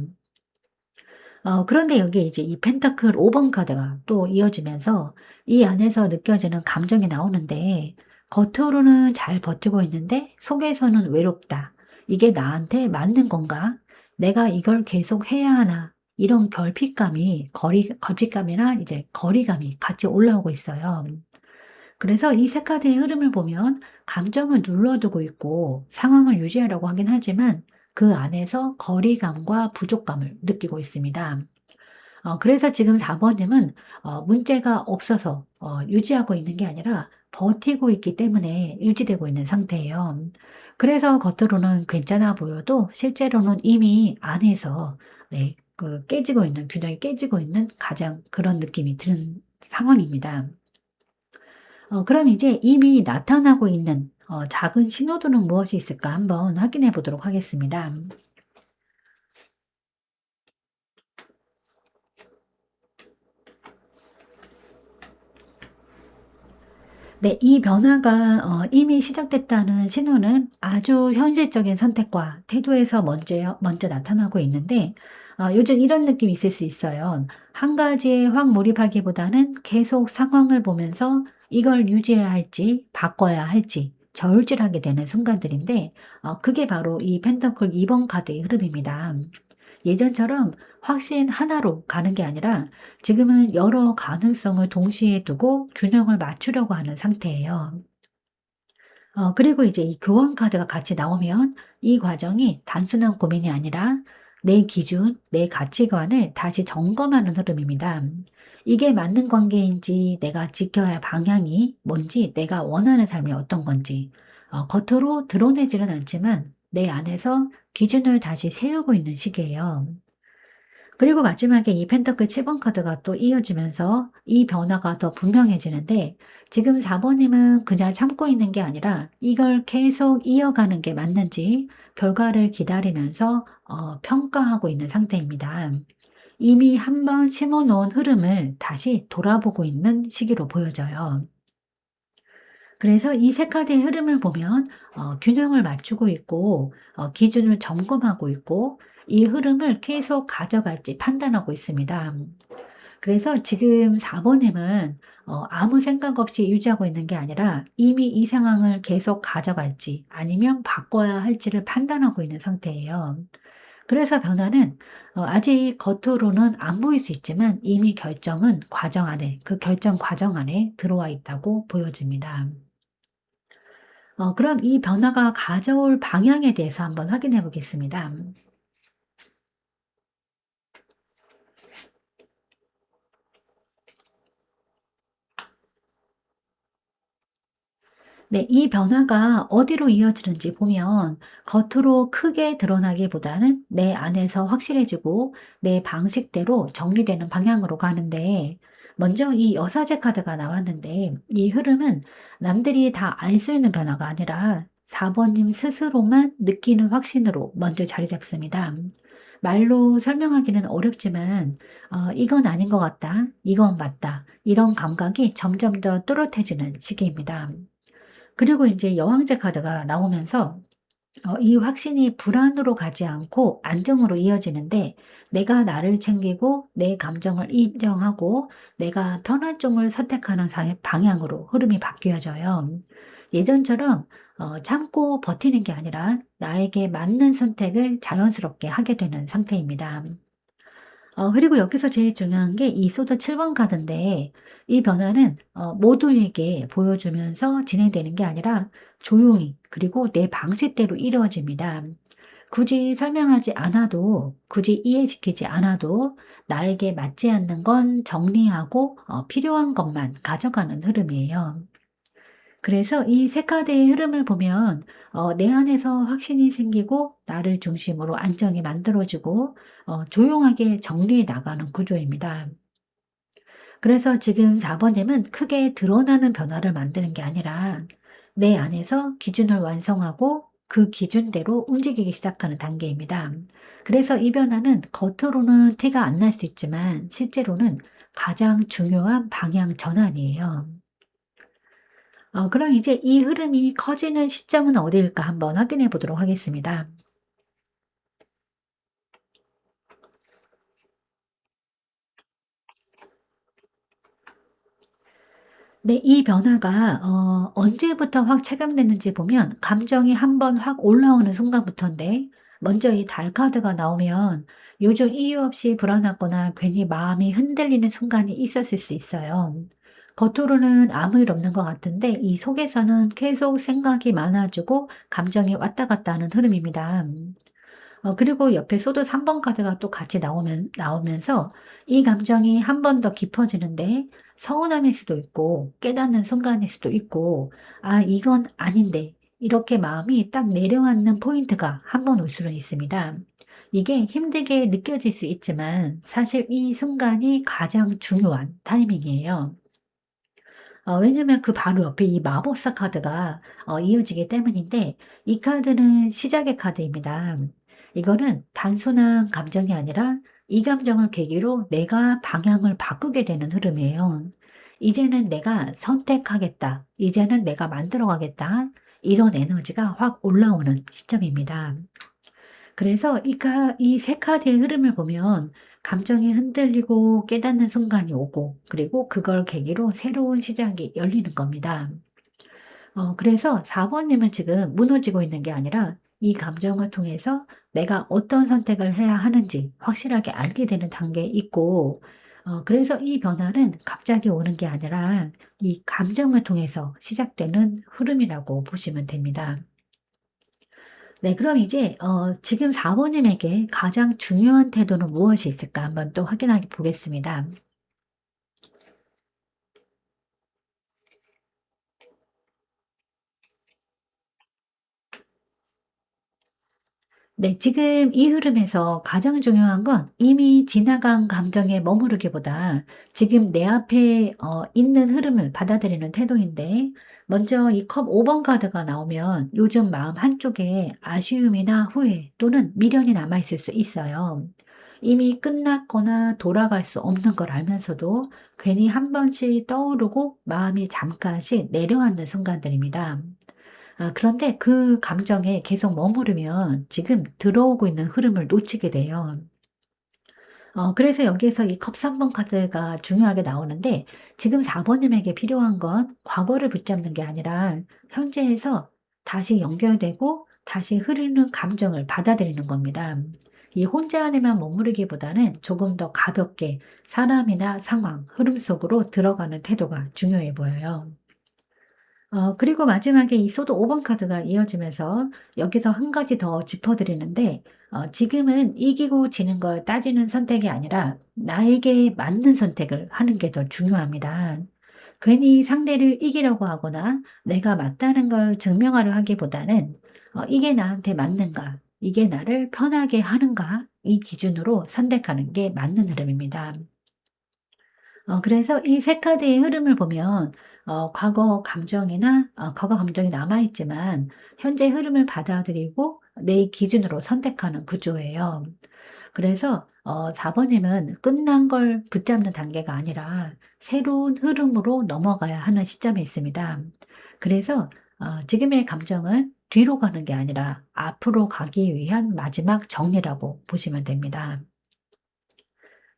그런데 여기에 이제 이 펜타클 5번 카드가 또 이어지면서 이 안에서 느껴지는 감정이 나오는데 겉으로는 잘 버티고 있는데 속에서는 외롭다. 이게 나한테 맞는 건가? 내가 이걸 계속 해야 하나? 이런 결핍감이나 이제 거리감이 같이 올라오고 있어요. 그래서 이 세 카드의 흐름을 보면 감정을 눌러두고 있고 상황을 유지하려고 하긴 하지만 그 안에서 거리감과 부족감을 느끼고 있습니다. 그래서 지금 4 번님은 문제가 없어서 유지하고 있는 게 아니라 버티고 있기 때문에 유지되고 있는 상태예요. 그래서 겉으로는 괜찮아 보여도 실제로는 이미 안에서 네 그 깨지고 있는 균형이 깨지고 있는 가장 그런 느낌이 드는 상황입니다. 그럼 이제 이미 나타나고 있는 작은 신호들은 무엇이 있을까 한번 확인해 보도록 하겠습니다. 네. 이 변화가 이미 시작됐다는 신호는 아주 현실적인 선택과 태도에서 먼저 나타나고 있는데 요즘 이런 느낌이 있을 수 있어요. 한 가지에 확 몰입하기보다는 계속 상황을 보면서 이걸 유지해야 할지 바꿔야 할지 저울질하게 되는 순간들인데, 그게 바로 이 펜터클 2번 카드의 흐름입니다. 예전처럼 확신 하나로 가는 게 아니라 지금은 여러 가능성을 동시에 두고 균형을 맞추려고 하는 상태예요. 그리고 이제 이 교환 카드가 같이 나오면 이 과정이 단순한 고민이 아니라 내 기준, 내 가치관을 다시 점검하는 흐름입니다. 이게 맞는 관계인지, 내가 지켜야 할 방향이 뭔지, 내가 원하는 삶이 어떤 건지, 겉으로 드러내지는 않지만 내 안에서 기준을 다시 세우고 있는 시기예요. 그리고 마지막에 이 펜터클 7번 카드가 또 이어지면서 이 변화가 더 분명해지는데, 지금 4 번님은 그냥 참고 있는 게 아니라 이걸 계속 이어가는 게 맞는지 결과를 기다리면서 평가하고 있는 상태입니다. 이미 한번 심어 놓은 흐름을 다시 돌아보고 있는 시기로 보여져요. 그래서 이 세 카드의 흐름을 보면 균형을 맞추고 있고, 기준을 점검하고 있고, 이 흐름을 계속 가져갈지 판단하고 있습니다. 그래서 지금 4 번님은 아무 생각 없이 유지하고 있는 게 아니라 이미 이 상황을 계속 가져갈지 아니면 바꿔야 할지를 판단하고 있는 상태예요. 그래서 변화는 아직 겉으로는 안 보일 수 있지만 이미 결정은 과정 안에, 그 결정 과정 안에 들어와 있다고 보여집니다. 그럼 이 변화가 가져올 방향에 대해서 한번 확인해 보겠습니다. 네, 이 변화가 어디로 이어지는지 보면 겉으로 크게 드러나기보다는 내 안에서 확실해지고 내 방식대로 정리되는 방향으로 가는데, 먼저 이 여사제 카드가 나왔는데 이 흐름은 남들이 다 알 수 있는 변화가 아니라 4번님 스스로만 느끼는 확신으로 먼저 자리 잡습니다. 말로 설명하기는 어렵지만 이건 아닌 것 같다, 이건 맞다, 이런 감각이 점점 더 또렷해지는 시기입니다. 그리고 이제 여왕제 카드가 나오면서 이 확신이 불안으로 가지 않고 안정으로 이어지는데, 내가 나를 챙기고 내 감정을 인정하고 내가 편한 쪽을 선택하는 방향으로 흐름이 바뀌어져요. 예전처럼 참고 버티는 게 아니라 나에게 맞는 선택을 자연스럽게 하게 되는 상태입니다. 그리고 여기서 제일 중요한 게 이 소드 7번 카드인데, 이 변화는 모두에게 보여주면서 진행되는 게 아니라 조용히 그리고 내 방식대로 이루어집니다. 굳이 설명하지 않아도, 굳이 이해시키지 않아도 나에게 맞지 않는 건 정리하고 필요한 것만 가져가는 흐름이에요. 그래서 이 세 카드의 흐름을 보면 내 안에서 확신이 생기고 나를 중심으로 안정이 만들어지고 조용하게 정리해 나가는 구조입니다. 그래서 지금 4 번님은 크게 드러나는 변화를 만드는 게 아니라 내 안에서 기준을 완성하고 그 기준대로 움직이기 시작하는 단계입니다. 그래서 이 변화는 겉으로는 티가 안 날 수 있지만 실제로는 가장 중요한 방향 전환이에요. 그럼 이제 이 흐름이 커지는 시점은 어디일까 한번 확인해 보도록 하겠습니다. 네, 이 변화가 언제부터 확 체감되는지 보면 감정이 한번 확 올라오는 순간부터인데, 먼저 이 달 카드가 나오면 요즘 이유 없이 불안하거나 괜히 마음이 흔들리는 순간이 있었을 수 있어요. 겉으로는 아무 일 없는 것 같은데 이 속에서는 계속 생각이 많아지고 감정이 왔다 갔다 하는 흐름입니다. 그리고 옆에 소드 3번 카드가 또 같이 나오면서 이 감정이 한 번 더 깊어지는데, 서운함일 수도 있고 깨닫는 순간일 수도 있고 '아 이건 아닌데.' 이렇게 마음이 딱 내려앉는 포인트가 한 번 올 수는 있습니다. 이게 힘들게 느껴질 수 있지만 사실 이 순간이 가장 중요한 타이밍이에요. 왜냐면 그 바로 옆에 이 마법사 카드가 이어지기 때문인데, 이 카드는 시작의 카드입니다. 이거는 단순한 감정이 아니라 이 감정을 계기로 내가 방향을 바꾸게 되는 흐름이에요. 이제는 내가 선택하겠다, 이제는 내가 만들어 가겠다, 이런 에너지가 확 올라오는 시점입니다. 그래서 이 세 카드의 흐름을 보면 감정이 흔들리고 깨닫는 순간이 오고 그리고 그걸 계기로 새로운 시작이 열리는 겁니다. 그래서 4 번님은 지금 무너지고 있는 게 아니라 이 감정을 통해서 내가 어떤 선택을 해야 하는지 확실하게 알게 되는 단계에 있고 그래서 이 변화는 갑자기 오는 게 아니라 이 감정을 통해서 시작되는 흐름이라고 보시면 됩니다. 네, 그럼 이제 지금 4 번님에게 가장 중요한 태도는 무엇이 있을까 한번 또 확인해 보겠습니다. 네. 지금 이 흐름에서 가장 중요한 건 이미 지나간 감정에 머무르기보다 지금 내 앞에 있는 흐름을 받아들이는 태도인데 먼저 이 컵 5번 카드가 나오면 요즘 마음 한쪽에 아쉬움이나 후회 또는 미련이 남아 있을 수 있어요. 이미 끝났거나 돌아갈 수 없는 걸 알면서도 괜히 한 번씩 떠오르고 마음이 잠깐씩 내려앉는 순간들입니다. 그런데 그 감정에 계속 머무르면 지금 들어오고 있는 흐름을 놓치게 돼요. 그래서 여기에서 이 컵 3번 카드가 중요하게 나오는데 지금 4 번님에게 필요한 건 과거를 붙잡는 게 아니라 현재에서 다시 연결되고 다시 흐르는 감정을 받아들이는 겁니다. 이 혼자 안에만 머무르기보다는 조금 더 가볍게 사람이나 상황, 흐름 속으로 들어가는 태도가 중요해 보여요. 그리고 마지막에 이 소드 5번 카드가 이어지면서 여기서 한 가지 더 짚어 드리는데 지금은 이기고 지는 걸 따지는 선택이 아니라 나에게 맞는 선택을 하는 게 더 중요합니다. 괜히 상대를 이기려고 하거나 내가 맞다는 걸 증명하려 하기보다는 '이게 나한테 맞는가? 이게 나를 편하게 하는가?' 이 기준으로 선택하는 게 맞는 흐름입니다. 그래서 이 세 카드의 흐름을 보면 과거 감정이 남아 있지만 현재 흐름을 받아들이고 내 기준으로 선택하는 구조예요. 그래서 4 번님은 끝난 걸 붙잡는 단계가 아니라 새로운 흐름으로 넘어가야 하는 시점에 있습니다. 그래서 지금의 감정은 뒤로 가는 게 아니라 앞으로 가기 위한 마지막 정리라고 보시면 됩니다.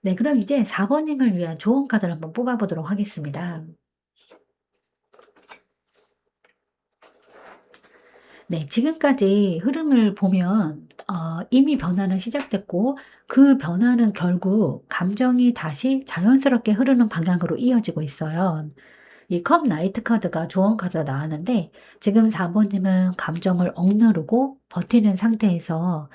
네, 그럼 이제 4 번님을 위한 조언 카드를 한번 뽑아 보도록 하겠습니다. 네. 지금까지 흐름을 보면 이미 변화는 시작됐고 그 변화는 결국 감정이 다시 자연스럽게 흐르는 방향으로 이어지고 있어요. 이 컵 나이트 카드가 조언 카드가 나왔는데 지금 4 번님은 감정을 억누르고 버티는 상태에서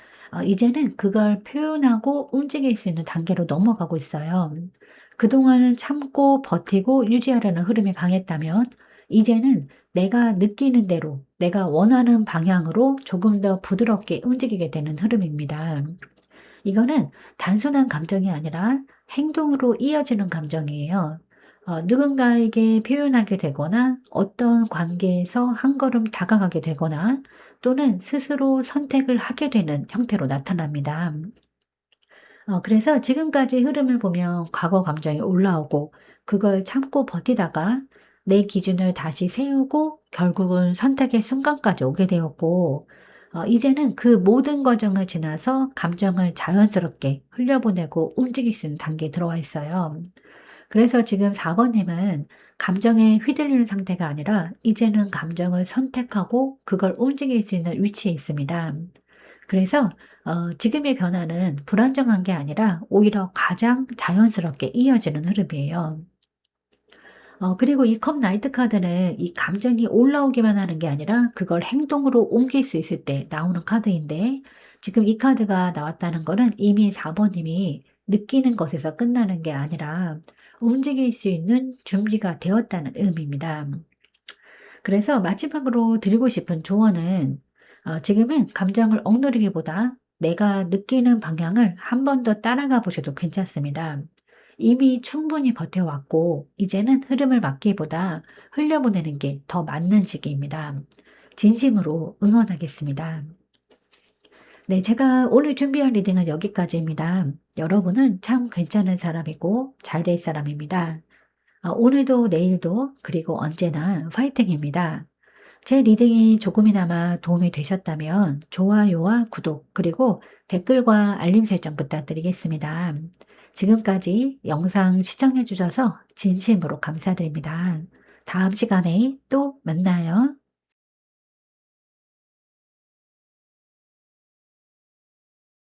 이제는 그걸 표현하고 움직일 수 있는 단계로 넘어가고 있어요. 그동안은 참고 버티고 유지하려는 흐름이 강했다면 이제는 내가 느끼는 대로 내가 원하는 방향으로 조금 더 부드럽게 움직이게 되는 흐름입니다. 이거는 단순한 감정이 아니라 행동으로 이어지는 감정이에요. 누군가에게 표현하게 되거나 어떤 관계에서 한 걸음 다가가게 되거나 또는 스스로 선택을 하게 되는 형태로 나타납니다. 그래서 지금까지 흐름을 보면 과거 감정이 올라오고 그걸 참고 버티다가 내 기준을 다시 세우고 결국은 선택의 순간까지 오게 되었고 이제는 그 모든 과정을 지나서 감정을 자연스럽게 흘려보내고 움직일 수 있는 단계에 들어와 있어요. 그래서 지금 4 번님은 감정에 휘둘리는 상태가 아니라 이제는 감정을 선택하고 그걸 움직일 수 있는 위치에 있습니다. 그래서 지금의 변화는 불안정한 게 아니라 오히려 가장 자연스럽게 이어지는 흐름이에요. 그리고 이 컵 나이트 카드는 이 감정이 올라오기만 하는 게 아니라 그걸 행동으로 옮길 수 있을 때 나오는 카드인데 지금 이 카드가 나왔다는 거는 이미 4 번님이 느끼는 것에서 끝나는 게 아니라 움직일 수 있는 준비가 되었다는 의미입니다. 그래서 마지막으로 드리고 싶은 조언은 지금은 감정을 억누르기보다 내가 느끼는 방향을 한 번 더 따라가 보셔도 괜찮습니다. 이미 충분히 버텨왔고 이제는 흐름을 막기보다 흘려보내는 게 더 맞는 시기입니다. 진심으로 응원하겠습니다. 네, 제가 오늘 준비한 리딩은 여기까지입니다. 여러분은 참 괜찮은 사람이고 잘 될 사람입니다. 오늘도 내일도 그리고 언제나 화이팅입니다. 제 리딩이 조금이나마 도움이 되셨다면 좋아요와 구독, 그리고 댓글과 알림 설정 부탁드리겠습니다. 지금까지 영상 시청해 주셔서 진심으로 감사드립니다. 다음 시간에 또 만나요.